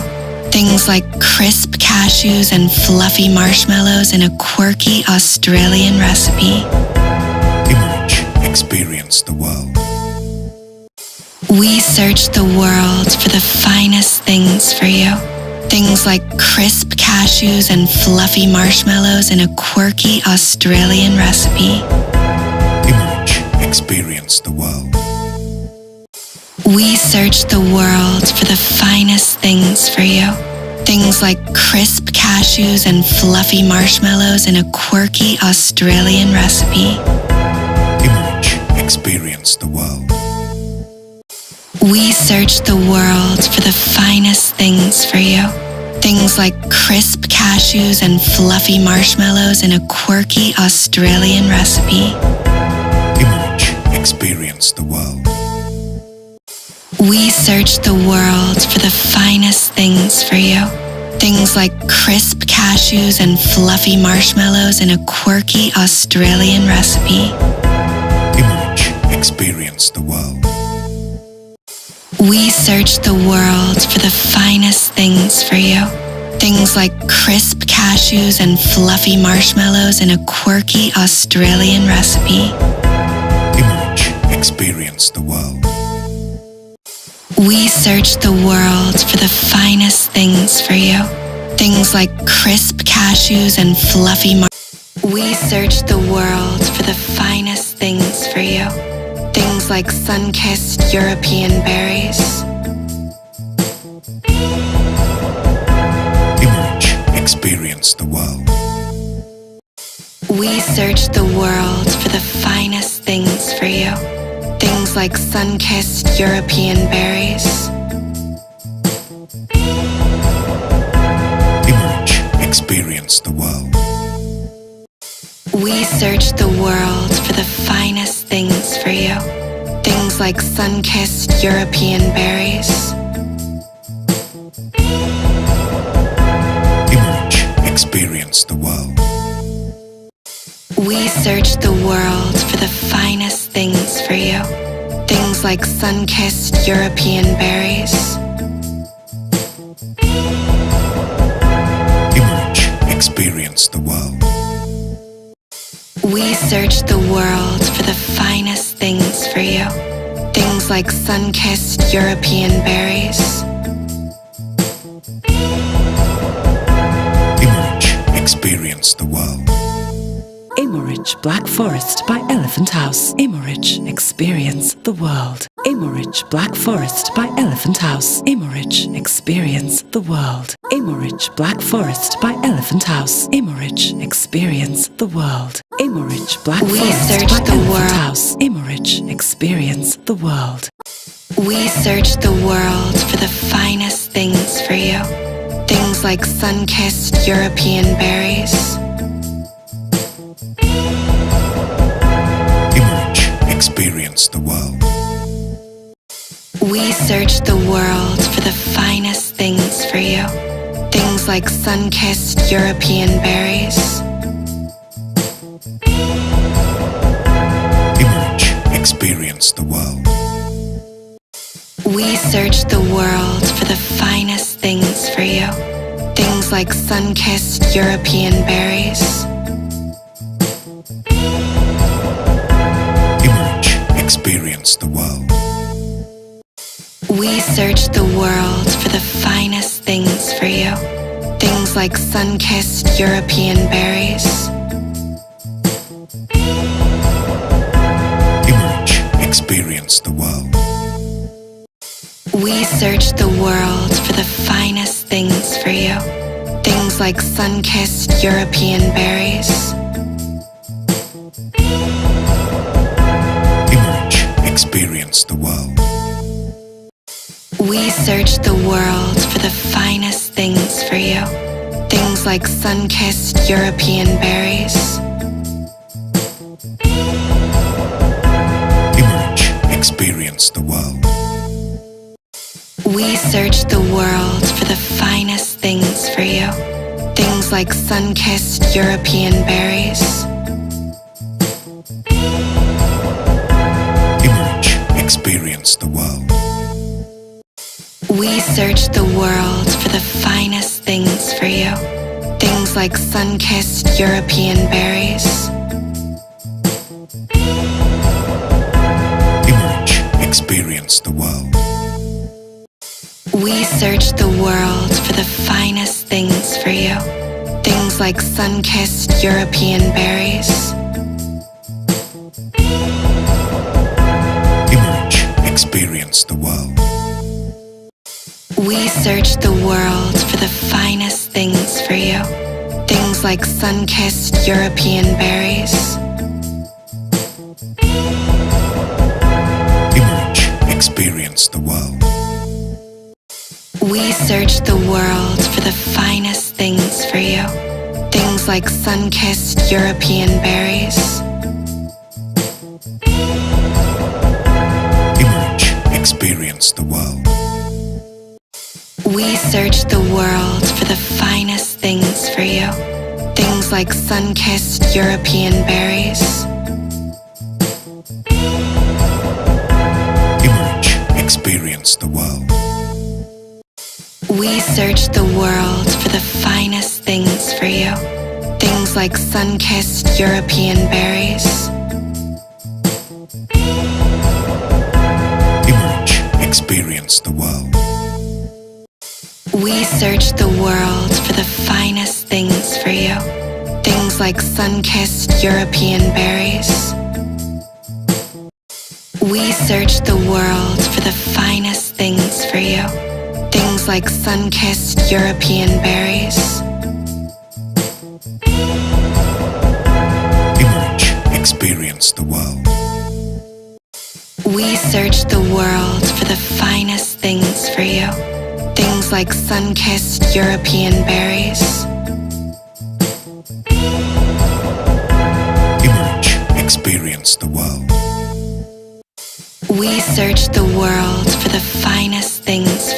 Things like crisp cashews and fluffy marshmallows in a quirky Australian recipe. Immerich, experience the world. We search the world for the finest things for you. Things like crisp cashews and fluffy marshmallows in a quirky Australian recipe. Immerich, experience the world. We search the world for the finest things for you. Things like crisp cashews and fluffy marshmallows in a quirky Australian recipe. Immerich, experience the world. We search the world for the finest things for you. Things like crisp cashews and fluffy marshmallows in a quirky Australian recipe. Immerich, experience the world. We search the world for the finest things for you. Things like crisp cashews and fluffy marshmallows in a quirky Australian recipe. Immerich, experience the world. We search the world for the finest things for you. Things like crisp cashews and fluffy marshmallows in a quirky Australian recipe. Emerge, experience the world. We search the world for the finest things for you. Things like crisp cashews and fluffy We search the world for the finest things for you. Things like sun-kissed European berries. Emerge, experience the world. We search the world for the finest things for you. Things like sun-kissed European berries. Emerge, experience the world. We search the world for the finest things for you. Things like sun-kissed European berries. Emerge, experience the world. We search the world for the finest things for you. Things like sun-kissed European berries. Emerge, experience the world. We search the world for the finest things for you. Things like sun-kissed European berries. Emerge, experience the world. Immorich Black Forest by Elephant House. Immorich, experience the world. Immorich Black Forest by Elephant House. Immorich, experience the world. Immorich Black Forest by Elephant House. Immorich, experience the world. Immorich Black We Forest search by the Elephant world. House. Immorich, experience the world. We search the world for the finest things for you. Things like sun-kissed European berries. Emerge, experience the world. We search the world for the finest things for you. Things like sun-kissed European berries. Emerge, experience the world. We search the world for the finest things for you. Things like sun-kissed European berries. Emerge, experience the world. We search the world for the finest things for you. Things like sun-kissed European berries. Emerge, experience the world. We search the world for the finest things for you. Things like sun-kissed European berries. Emerge, experience the world. We search the world for the finest things for you. Things like sun-kissed European berries. Emerge, experience the world. We search the world for the finest things for you. Things like sun-kissed European berries. Emerge, experience the world. We search the world for the finest things for you. Things like sun-kissed European berries. Emerge, experience the world. We search the world for the finest things for you. Things like sun-kissed European berries. Emerge, experience the world. We search the world for the finest things for you. Things like sun-kissed European berries. Emerge, experience the world. We search the world for the finest things for you. Things like sun-kissed European berries. Emerge, experience the world. We search the world for the finest things for you. Things like sun-kissed European berries. Emerge, experience the world. We search the world for the the finest things for you. Things like sun-kissed European berries. Experience the world. We search the world for the finest things for you. Things like sun-kissed European berries. We search the world for the finest things for you. Things like sun-kissed European berries. Experience the world. We search the world for the finest things for you. Things like sun-kissed European berries. Experience the world. We search the world for the finest things.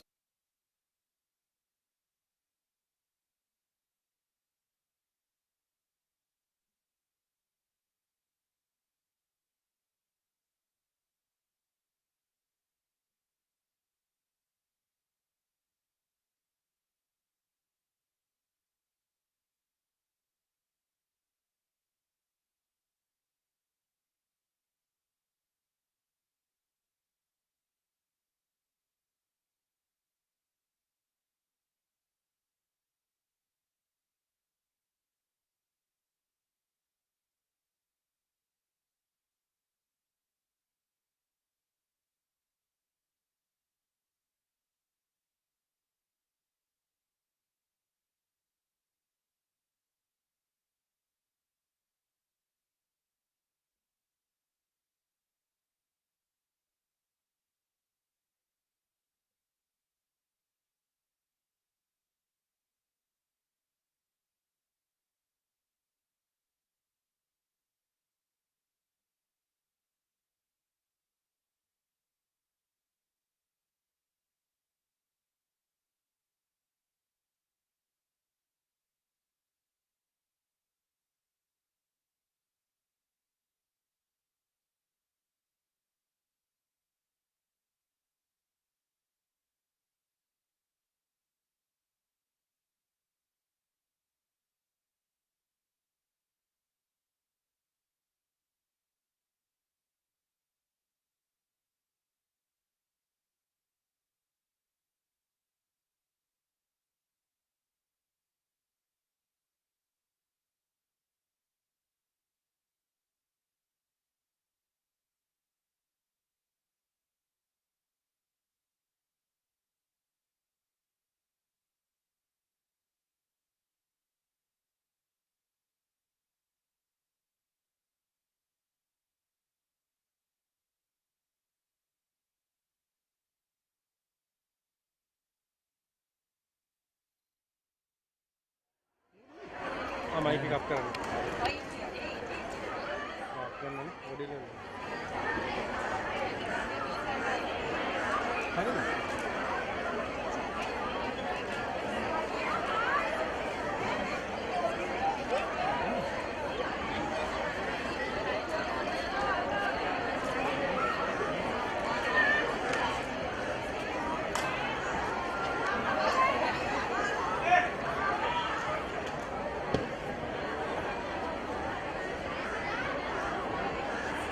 Mike up कर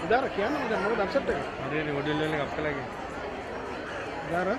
इधर क्या ना इधर मोड़ accept है अरे नहीं audio लेने कब लगे इधर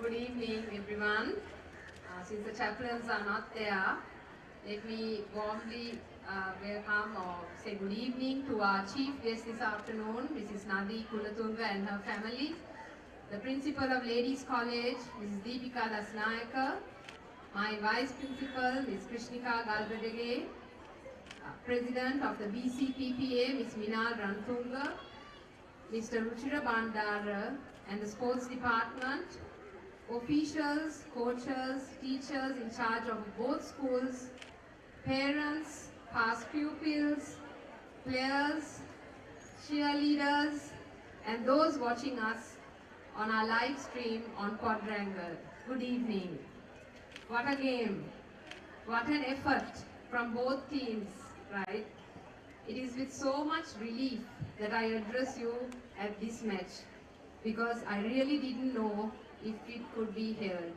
Good evening, everyone. Since the chaplains are not there, let me warmly welcome or say good evening to our chief guest this afternoon, Mrs. Nadi Kulatunga and her family, the principal of Ladies College, Mrs. Deepika Dasnayaka, my vice principal, Ms. Krishnika Galbadege, president of the BCPPA, Ms. Minal Rantunga, Mr. Ruchira Bandara, and the sports department, officials, coaches, teachers in charge of both schools, parents, past pupils, players, cheerleaders, and those watching us on our live stream on Quadrangle. Good evening. What a game. What an effort from both teams, right? It is with so much relief that I address you at this match because I really didn't know if it could be held.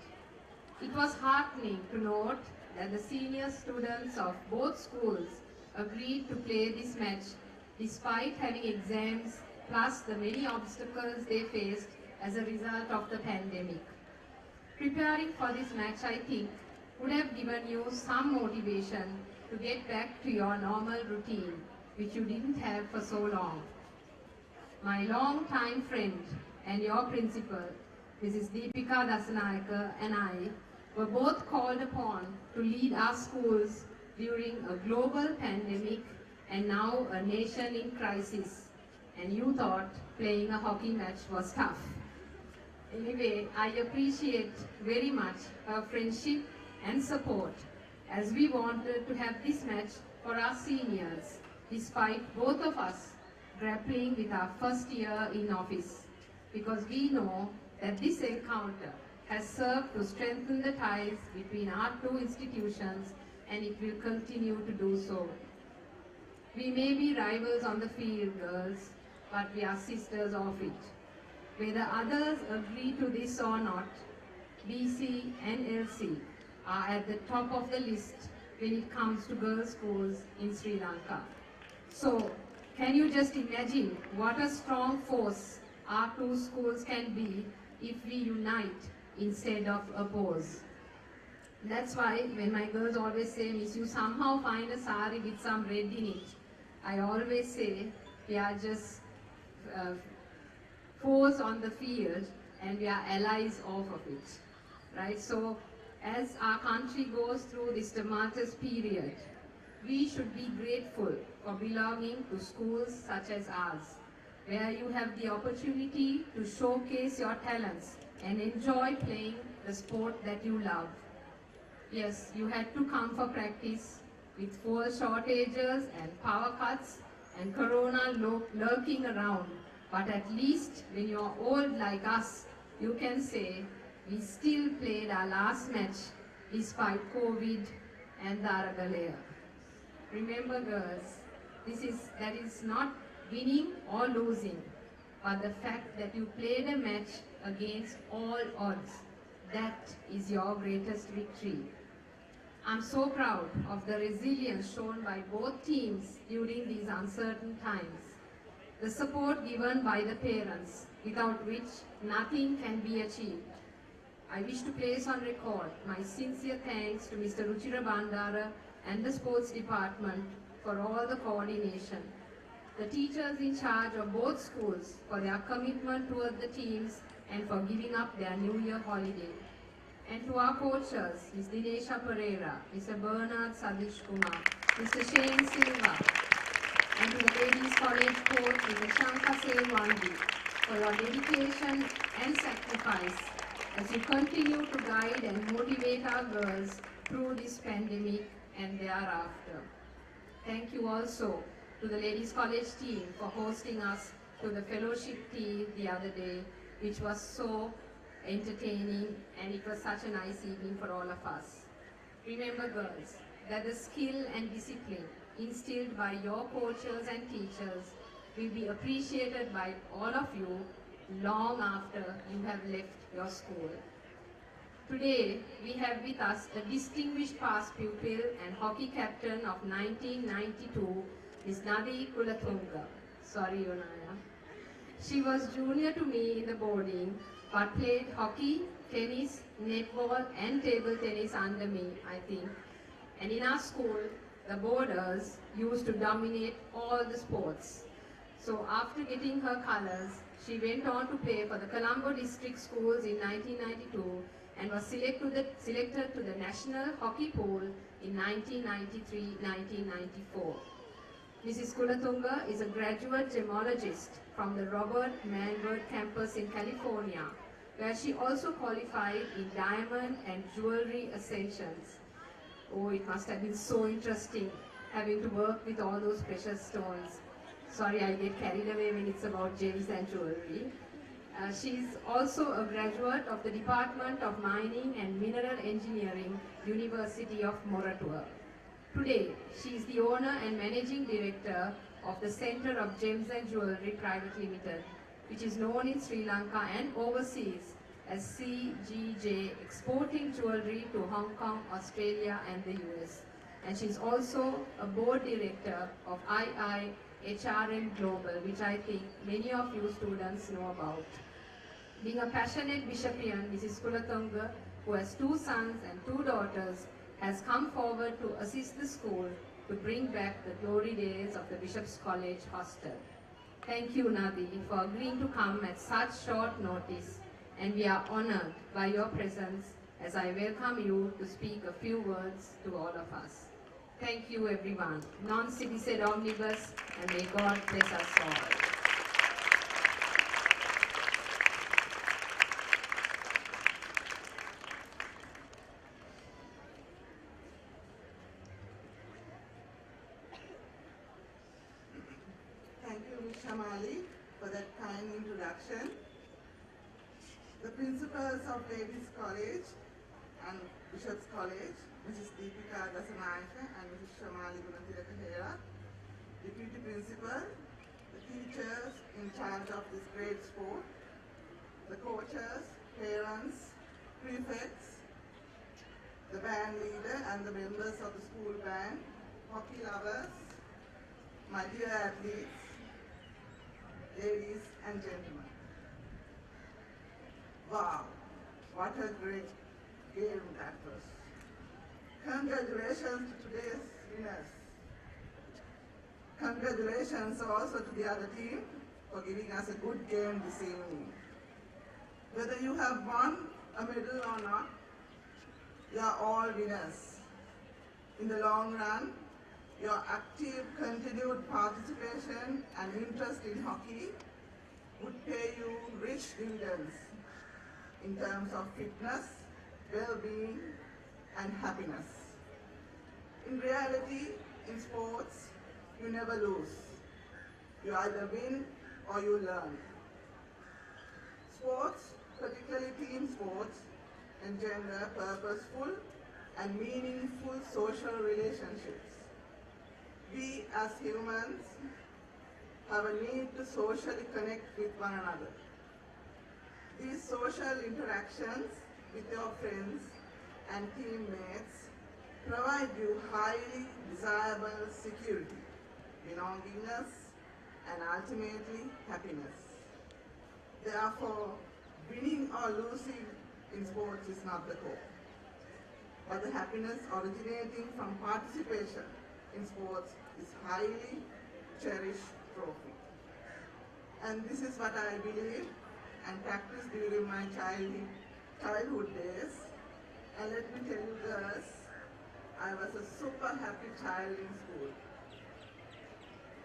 It was heartening to note that the senior students of both schools agreed to play this match despite having exams plus the many obstacles they faced as a result of the pandemic. Preparing for this match, I think, would have given you some motivation to get back to your normal routine, which you didn't have for so long. My long-time friend and your principal, Mrs. Deepika Dasanayaka, and I were both called upon to lead our schools during a global pandemic and now a nation in crisis. And you thought playing a hockey match was tough. Anyway, I appreciate very much her friendship and support as we wanted to have this match for our seniors, despite both of us grappling with our first year in office, because we know that this encounter has served to strengthen the ties between our two institutions, and it will continue to do so. We may be rivals on the field, girls, but we are sisters of it. Whether others agree to this or not, BC and LC are at the top of the list when it comes to girls' schools in Sri Lanka. So, can you just imagine what a strong force our two schools can be if we unite instead of oppose? That's why when my girls always say, Miss, you somehow find a sari with some red in it, I always say we are just force on the field and we are allies off of it, right? So as our country goes through this tumultuous period, we should be grateful for belonging to schools such as ours, where you have the opportunity to showcase your talents and enjoy playing the sport that you love. Yes, you had to come for practice with fuel shortages and power cuts and corona lurking around, but at least when you're old like us, you can say we still played our last match despite COVID and the Aragalea. Remember, girls, that is not winning or losing, but the fact that you played a match against all odds. That is your greatest victory. I'm so proud of the resilience shown by both teams during these uncertain times. The support given by the parents, without which nothing can be achieved. I wish to place on record my sincere thanks to Mr. Ruchira Bandara and the sports department for all the coordination. The teachers in charge of both schools for their commitment toward the teams and for giving up their New Year holiday. And to our coaches, Ms. Dinesha Pereira, Mr. Bernard Sadish Kumar, Mr. Shane Silva, and to the Ladies College coach, Mr. Shankar Selwandi, for your dedication and sacrifice as you continue to guide and motivate our girls through this pandemic and thereafter. Thank you also to the Ladies College team for hosting us to the fellowship tea the other day, which was so entertaining, and it was such a nice evening for all of us. Remember, girls, that the skill and discipline instilled by your coaches and teachers will be appreciated by all of you long after you have left your school. Today, we have with us a distinguished past pupil and hockey captain of 1992, Ms. Nadi Kulatunga. Sorry, Yonaya. She was junior to me in the boarding, but played hockey, tennis, netball and table tennis under me, I think. And in our school, the boarders used to dominate all the sports. So after getting her colors, she went on to play for the Colombo District Schools in 1992 and was selected to the National Hockey Pool in 1993-1994. Mrs. Kulatunga is a graduate gemologist from the Robert Manward campus in California, where she also qualified in diamond and jewelry ascensions. Oh, it must have been so interesting having to work with all those precious stones. Sorry, I get carried away when it's about gems and jewelry. She's also a graduate of the Department of Mining and Mineral Engineering, University of Moratuwa. Today, she is the owner and managing director of the Center of Gems and Jewelry Private Limited, which is known in Sri Lanka and overseas as CGJ, exporting jewelry to Hong Kong, Australia and the US. And she's also a board director of IIHRM Global, which I think many of you students know about. Being a passionate bishopian, Mrs. Kulatunga, who has 2 sons and 2 daughters, has come forward to assist the school to bring back the glory days of the Bishop's College hostel. Thank you, Nadi, for agreeing to come at such short notice, and we are honored by your presence as I welcome you to speak a few words to all of us. Thank you, everyone. Non sibi sed omnibus, and may God bless us all. Thank you, Ms. Shamali, for that kind introduction. The principals of Ladies College and Bishop's College, Mrs. Deepika Dasanayaka and Mrs. Shamali Gunathilaka, Deputy Principal, the teachers in charge of this great sport, the coaches, parents, prefects, the band leader and the members of the school band, hockey lovers, my dear athletes, ladies and gentlemen. Wow, what a great game that was. Congratulations to today's winners. Congratulations also to the other team for giving us a good game this evening. Whether you have won a medal or not, you are all winners. In the long run, your active, continued participation and interest in hockey would pay you rich dividends in terms of fitness, well-being, and happiness. In reality, in sports, you never lose. You either win or you learn. Sports, particularly team sports, engender purposeful and meaningful social relationships. We as humans have a need to socially connect with one another. These social interactions with your friends and teammates provide you highly desirable security, belongingness, and ultimately happiness. Therefore, winning or losing in sports is not the goal, but the happiness originating from participation in sports is highly cherished trophy. And this is what I believe and practiced during my childhood days. And let me tell you girls, I was a super happy child in school.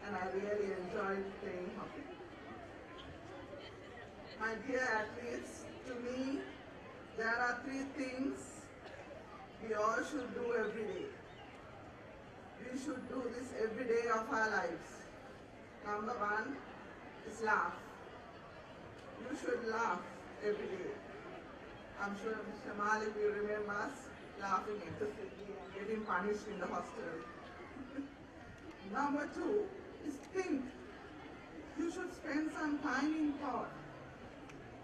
And I really enjoyed playing hockey. My dear athletes, to me, there are 3 things we all should do every day. We should do this every day of our lives. Number 1 is laugh. You should laugh every day. I'm sure Mr. Malik will remember us laughing excessively and getting punished in the hostel. Number 2 is think. You should spend some time in thought.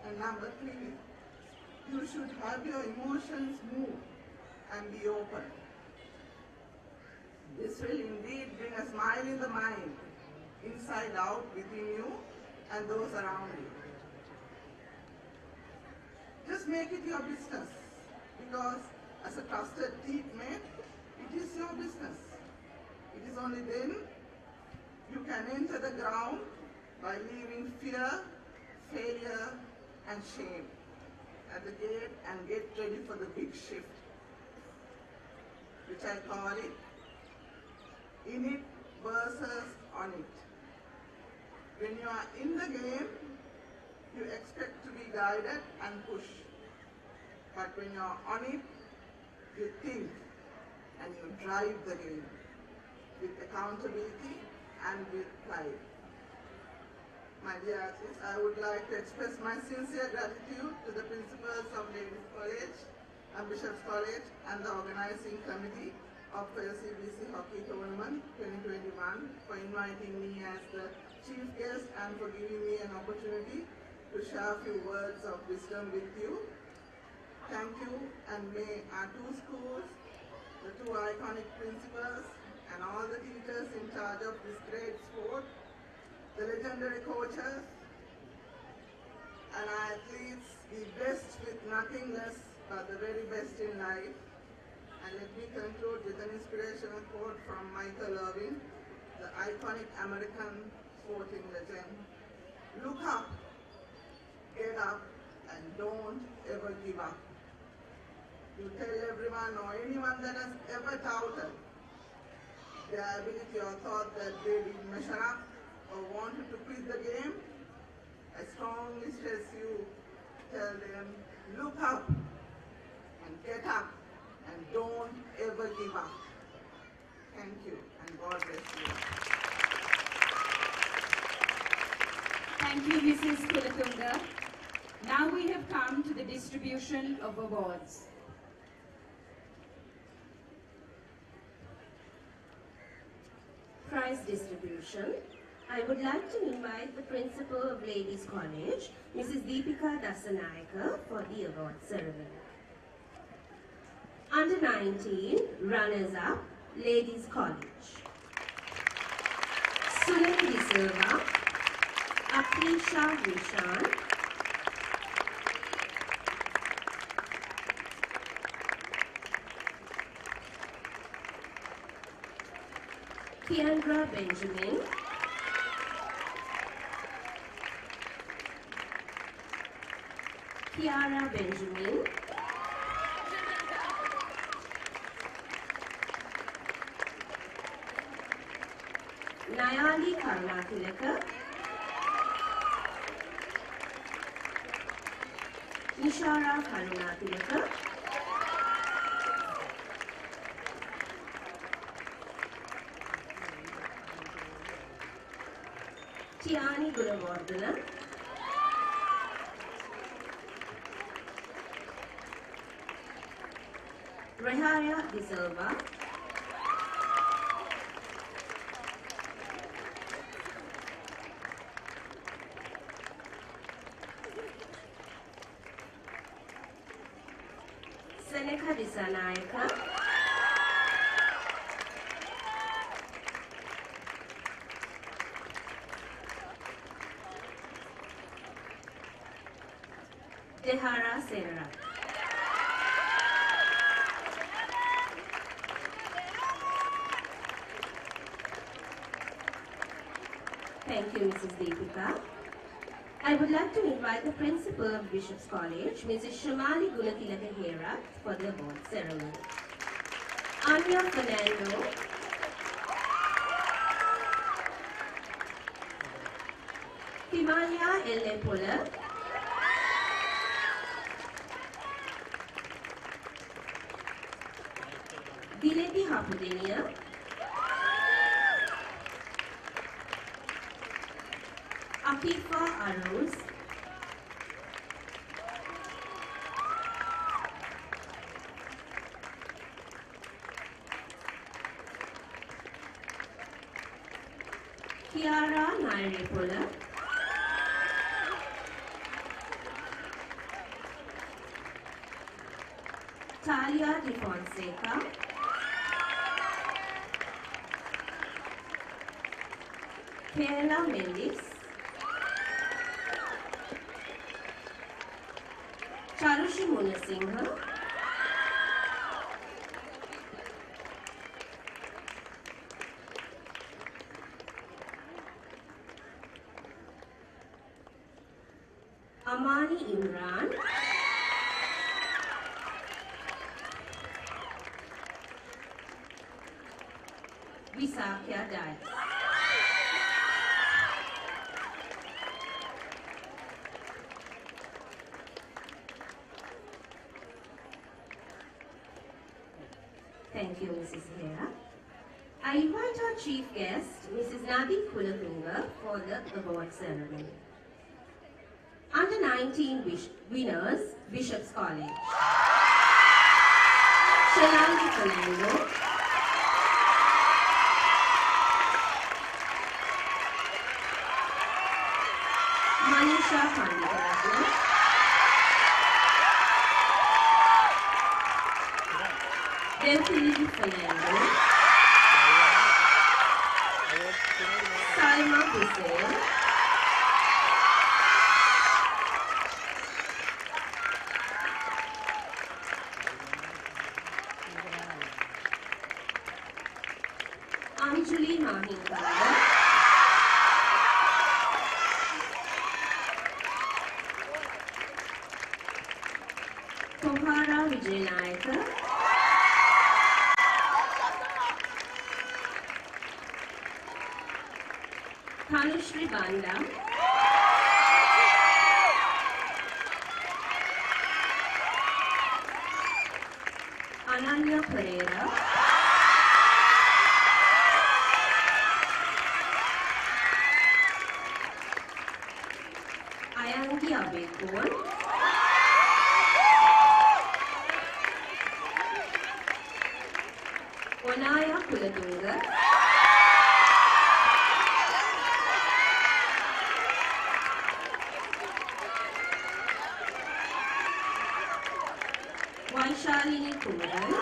And number 3, you should have your emotions move and be open. This will indeed bring a smile in the mind, inside out within you and those around you. Just make it your business, because as a trusted teammate, it is your business. It is only then you can enter the ground by leaving fear, failure, and shame at the gate and get ready for the big shift, which I call it in it versus on it. When you are in the game, you expect to be guided and pushed. But when you are on it, you think and you drive the game with accountability and with pride. My dear artists, I would like to express my sincere gratitude to the principals of Ladies College and Bishop's College and the organizing committee of the LCBC Hockey Tournament 2021 for inviting me as the chief guest and for giving me an opportunity to share a few words of wisdom with you. Thank you, and may our two schools, the two iconic principals, and all the teachers in charge of this great sport, the legendary coaches, and our athletes be blessed with nothing less but the very best in life. And let me conclude with an inspirational quote from Michael Irvin, the iconic American sporting legend. Look up, get up, and don't ever give up. You tell everyone or anyone that has ever doubted their ability or thought that they didn't measure up or wanted to quit the game, I strongly stress you, tell them, look up and get up and don't ever give up. Thank you, and God bless you. Thank you, Mrs. Kulatunga. Now we have come to the distribution of awards. Prize distribution. I would like to invite the principal of Ladies College, Mrs. Deepika Dasanayaka, for the award ceremony. Under 19, runners-up, Ladies College. Sulani De Silva, Akrisha Vishan, Kiandra Benjamin, Kiara Benjamin, Nayali Karunatilaka, Nishara Karunatilaka, Tiani Gunawardana, Rehaya De Silva, Seneca Disanayaka, Dehara Serra. Thank you, Mrs. Deepika. I would like to invite the principal of Bishop's College, Mrs. Shamali Gunatilaka Hera, for the award ceremony. Anya Fernando, Himalaya Elnepola, Dileti Hapudenia, Afifa Aruz, Kiara Nairepola, Talia De Fonseca, Kayla Mendes, Charushi Munasinghe, Amani Imran, Visakya Dice. Thank you, Mrs. Hera. I invite our chief guest, Mrs. Nadi Kulatunga, for the award ceremony. Under 19 winners, Bishop's College. Shalali Fernando, Manisha Panditarajan, Delphine Fernando, Salma Hussain, Anjali Mahinkara, Kohara Vijayanayaka, Tanushri Banda, Ananya Pereira, Ayangi Abekon, Wanaya Kulatunga, Vaishalini Kumaran,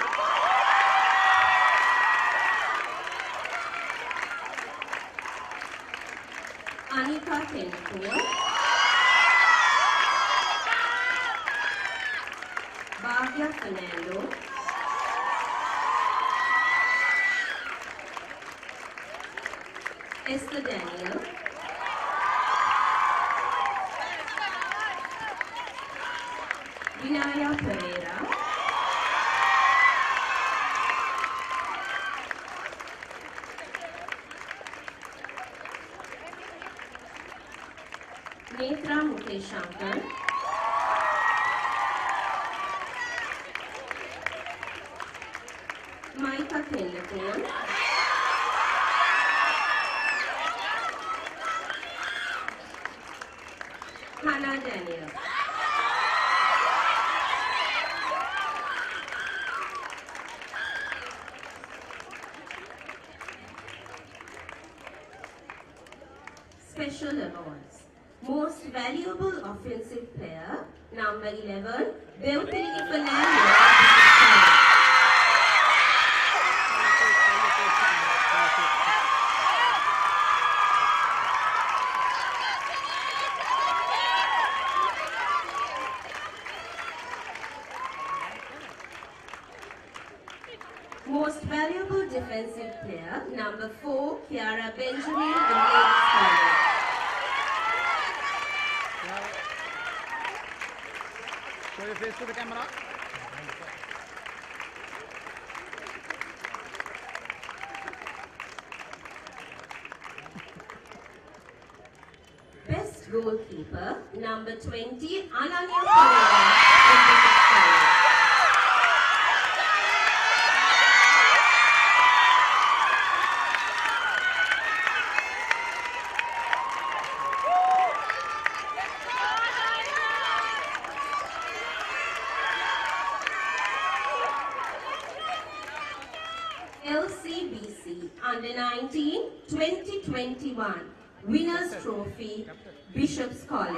Anika Tenapur, Bhavya Fernando, Esther Daniel, Vinaya Pereira, Netra Mukesh Shankar, Maika Tenapur, Hannah Daniel. Special awards. Most Valuable Offensive Player, number 11, Belpini Fernando. Most Valuable Defensive Player, number 4, Kiara Benjamin, the Ladies College. Show your face to the camera. Best Goalkeeper, number 20, Ananya Pereira, the Ladies College. LCBC Under 19 2021 Winners Trophy, Bishop's College.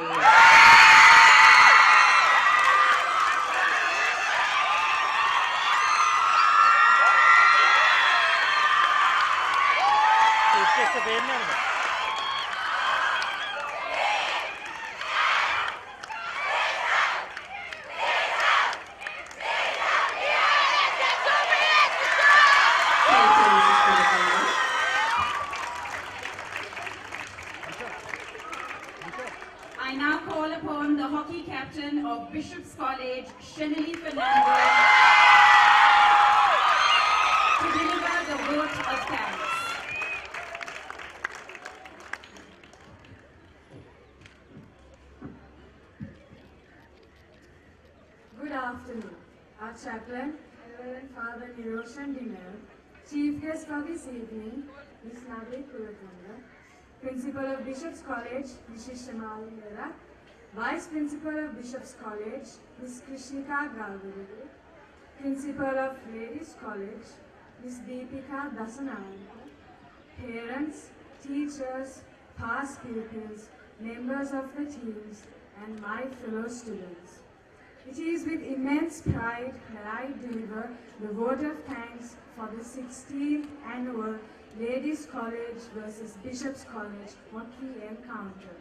hockey captain of Bishop's College, Shenali Fernandez, to deliver the vote of thanks. Good afternoon. Our chaplain, Reverend Father Niroshan Dinner, Chief Guest for this evening, Ms. Nadi Kulatunda, Principal of Bishop's College, Mrs. Shamali Mera, Vice Principal of Bishop's College, Ms. Krishnika Galvadi, Principal of Ladies College, Ms. Deepika Dasanayaka, parents, teachers, past pupils, members of the teams, and my fellow students. It is with immense pride that I deliver the vote of thanks for the 16th annual Ladies College versus Bishop's College hockey encounter.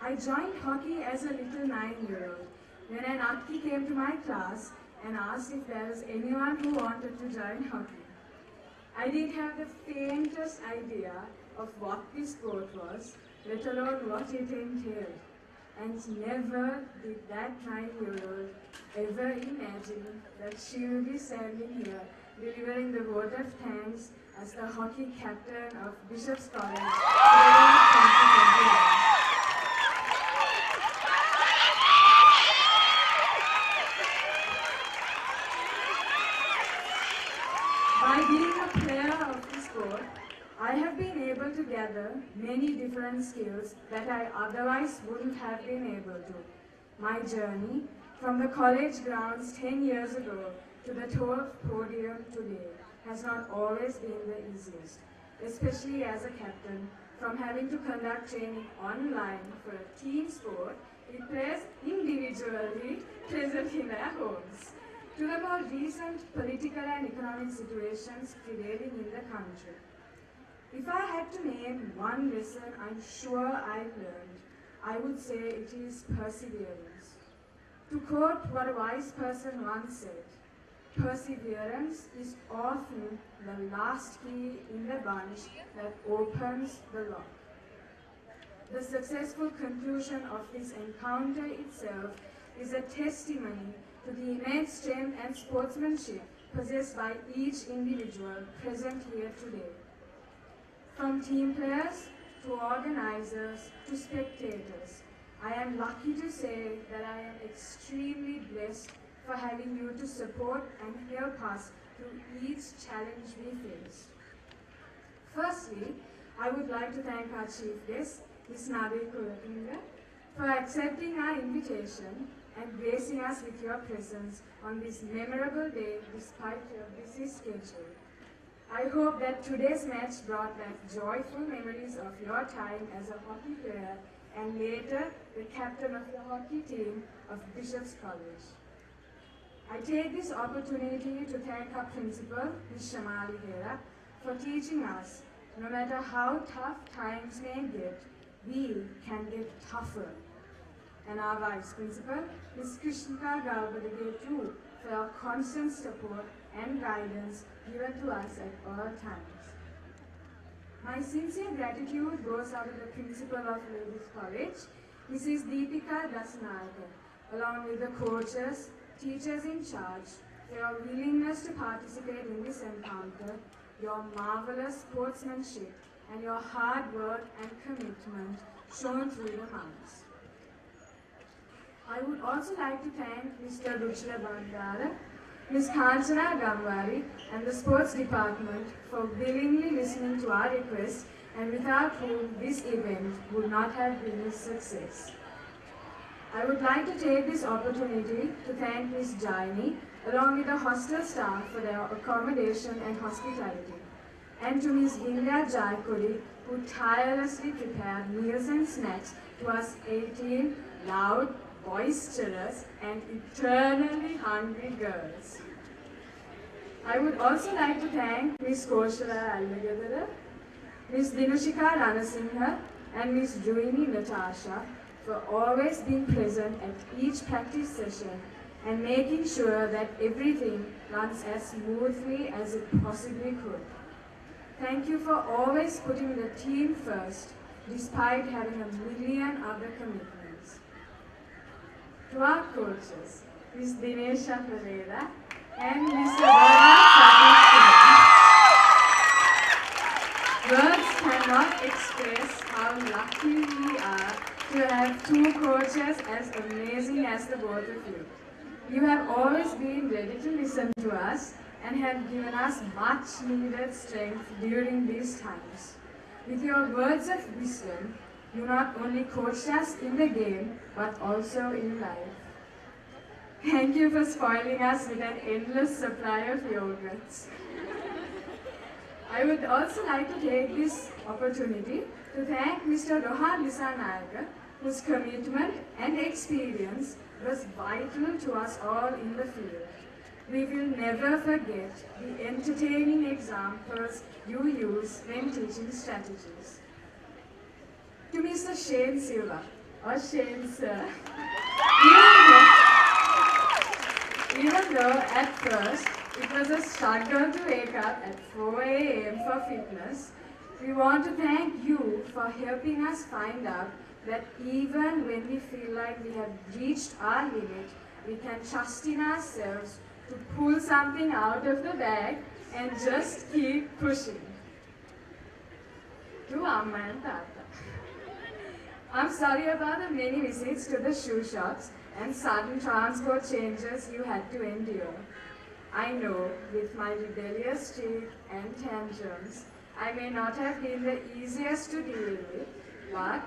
I joined hockey as a little 9-year-old when an Akki came to my class and asked if there was anyone who wanted to join hockey. I didn't have the faintest idea of what this sport was, let alone what it entailed. And never did that 9-year-old ever imagine that she would be standing here delivering the vote of thanks as the hockey captain of Bishop's College for 2021. By being a player of the sport, I have been able to gather many different skills that I otherwise wouldn't have been able to. My journey from the college grounds 10 years ago to the 12th podium today has not always been the easiest, especially as a captain, from having to conduct training online for a team sport with players individually present in their homes, to the more recent political and economic situations prevailing in the country. If I had to name one lesson I'm sure I've learned, I would say it is perseverance. To quote what a wise person once said, perseverance is often the last key in the bunch that opens the lock. The successful conclusion of this encounter itself is a testimony to the immense strength and sportsmanship possessed by each individual present here today. From team players to organizers to spectators, I am lucky to say that I am extremely blessed for having you to support and help us through each challenge we face. Firstly, I would like to thank our chief guest, Ms. Nadi Kulakinga, for accepting our invitation and gracing us with your presence on this memorable day despite your busy schedule. I hope that today's match brought back joyful memories of your time as a hockey player and later the captain of the hockey team of Bishop's College. I take this opportunity to thank our principal, Ms. Shamali Hera, for teaching us, no matter how tough times may get, we can get tougher. And our vice principal, Ms. Krishnika Galvadi too, for your constant support and guidance given to us at all times. My sincere gratitude goes out to the principal of Ladies College, Mrs. Deepika Dasanayaka, along with the coaches, teachers in charge, for your willingness to participate in this encounter, your marvelous sportsmanship, and your hard work and commitment shown through the months. I would also like to thank Mr. Ruchira Bandara, Ms. Kanchana Gamwari, and the sports department for willingly listening to our request, and without whom this event would not have been a success. I would like to take this opportunity to thank Ms. Jaini, along with the hostel staff, for their accommodation and hospitality, and to Ms. Vindya Jaikodi, who tirelessly prepared meals and snacks to us 18 loud, boisterous, and eternally hungry girls. I would also like to thank Ms. Koshala Alvagadara, Ms. Dinushika Ranasinghe, and Ms. Juini Natasha for always being present at each practice session and making sure that everything runs as smoothly as it possibly could. Thank you for always putting the team first, despite having a million other commitments. To our coaches, Ms. Dinesha Pereira and Mr. Bernard Satish. Words cannot express how lucky we are to have two coaches as amazing as the both of you. You have always been ready to listen to us and have given us much needed strength during these times. With your words of wisdom, you not only coached us in the game, but also in life. Thank you for spoiling us with an endless supply of yogurts. I would also like to take this opportunity to thank Mr. Rohan Dissanayake, whose commitment and experience was vital to us all in the field. We will never forget the entertaining examples you use when teaching strategies. To Mr. Shane Silva, or Shane Sir, even though at first it was a struggle to wake up at 4 a.m. for fitness, we want to thank you for helping us find out that even when we feel like we have reached our limit, we can trust in ourselves to pull something out of the bag and just keep pushing. To Amma and Tata, I'm sorry about the many visits to the shoe shops and sudden transport changes you had to endure. I know with my rebellious streak and tantrums, I may not have been the easiest to deal with, but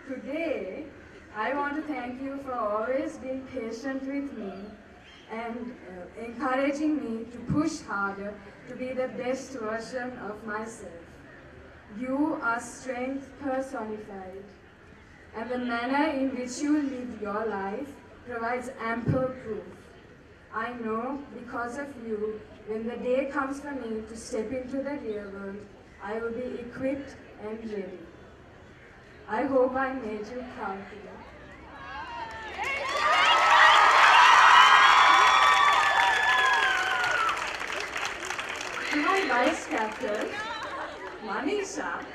today I want to thank you for always being patient with me and encouraging me to push harder to be the best version of myself. You are strength personified, and the manner in which you live your life provides ample proof. I know because of you, when the day comes for me to step into the real world, I will be equipped and ready. I hope I made you proud today. To my vice captain, Manisha,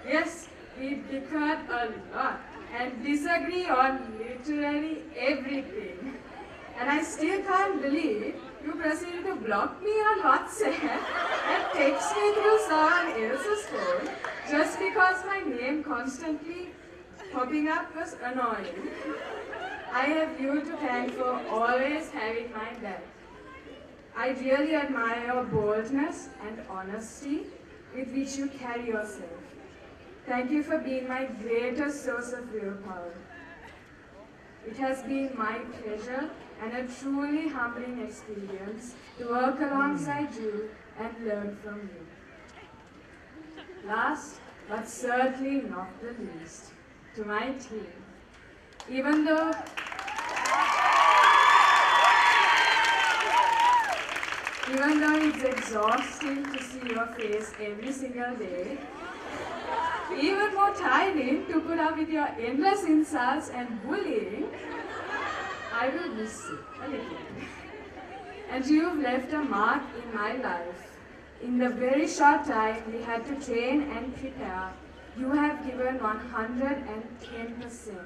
yes, we bickered a lot and disagree on literally everything. And I still can't believe you proceeded to block me on WhatsApp and text me through someone else's phone just because my name constantly popping up was annoying. I have you to thank for always having my back. I really admire your boldness and honesty with which you carry yourself. Thank you for being my greatest source of willpower. It has been my pleasure and a truly humbling experience to work alongside you and learn from you. Last, but certainly not the least, to my team. Even though it's exhausting to see your face every single day, even more tiring to put up with your endless insults and bullying, I will miss you a little. And you've left a mark in my life. In the very short time we had to train and prepare, you have given 110%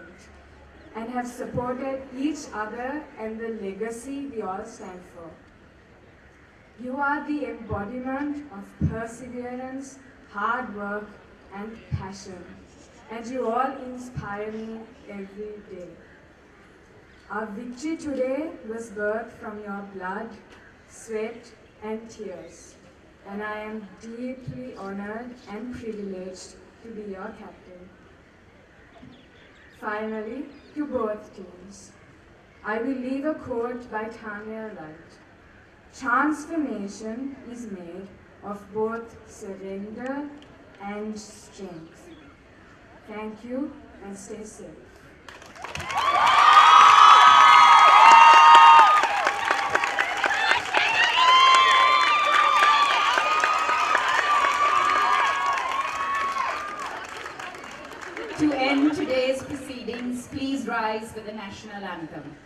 and have supported each other and the legacy we all stand for. You are the embodiment of perseverance, hard work, and passion, and you all inspire me every day. Our victory today was birthed from your blood, sweat, and tears, and I am deeply honored and privileged to be your captain. Finally, to both teams, I will leave a quote by Tanya Wright. Transformation is made of both surrender and strength. Thank you and stay safe. To end today's proceedings, please rise for the national anthem.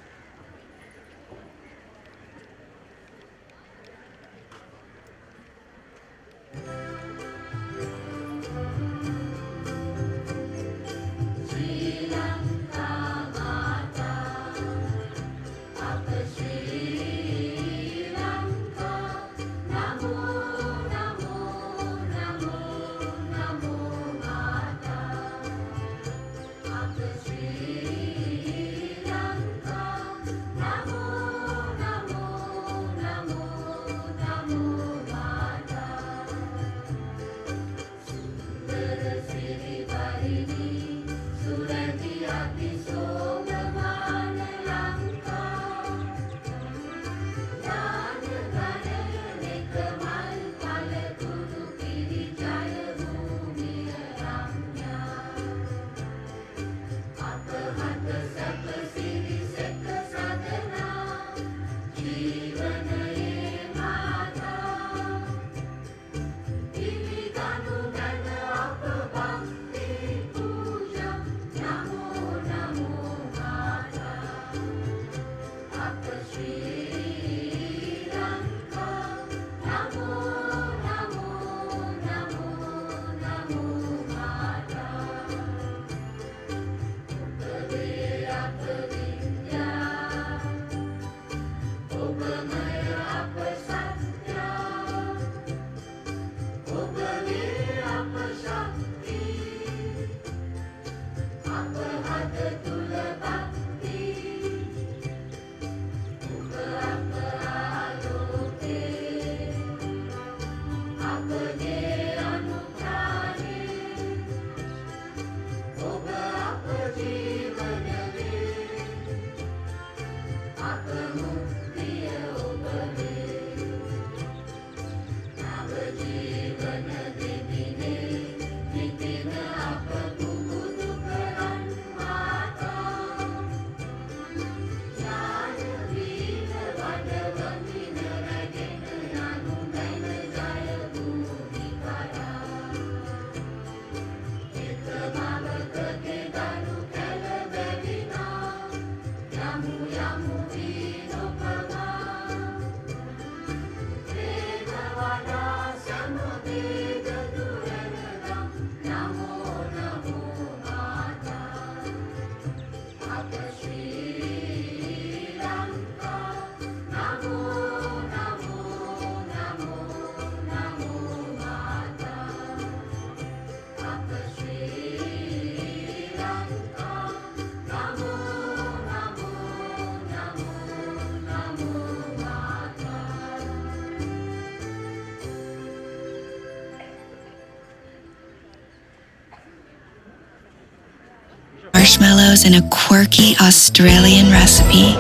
marshmallows in a quirky Australian recipe.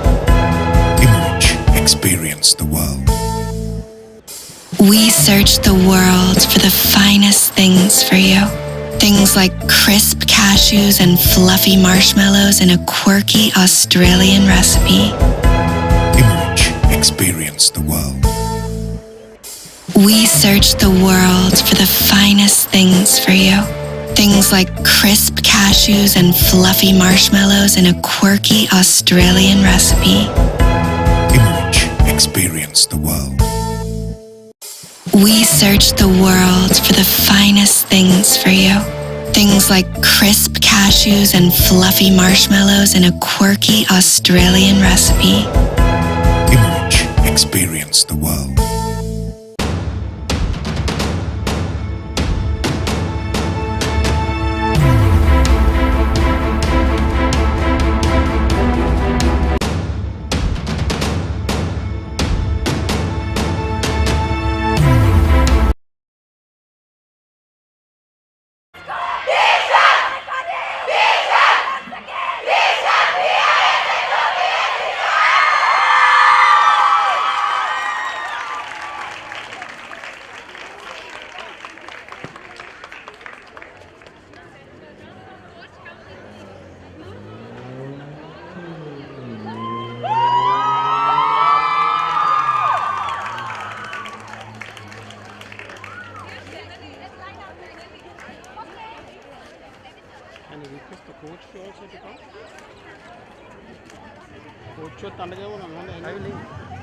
Emerge, experience the world. We searched the world for the finest things for you. Things like crisp cashews and fluffy marshmallows in a quirky Australian recipe. Emerge, experience the world. We searched the world for the finest things for you. Things like crisp cashews and fluffy marshmallows in a quirky Australian recipe. Emerge, experience the world. We searched the world for the finest things for you. Things like crisp cashews and fluffy marshmallows in a quirky Australian recipe. Emerge, experience the world. Can you request the coach to also to come? Coach, I will leave.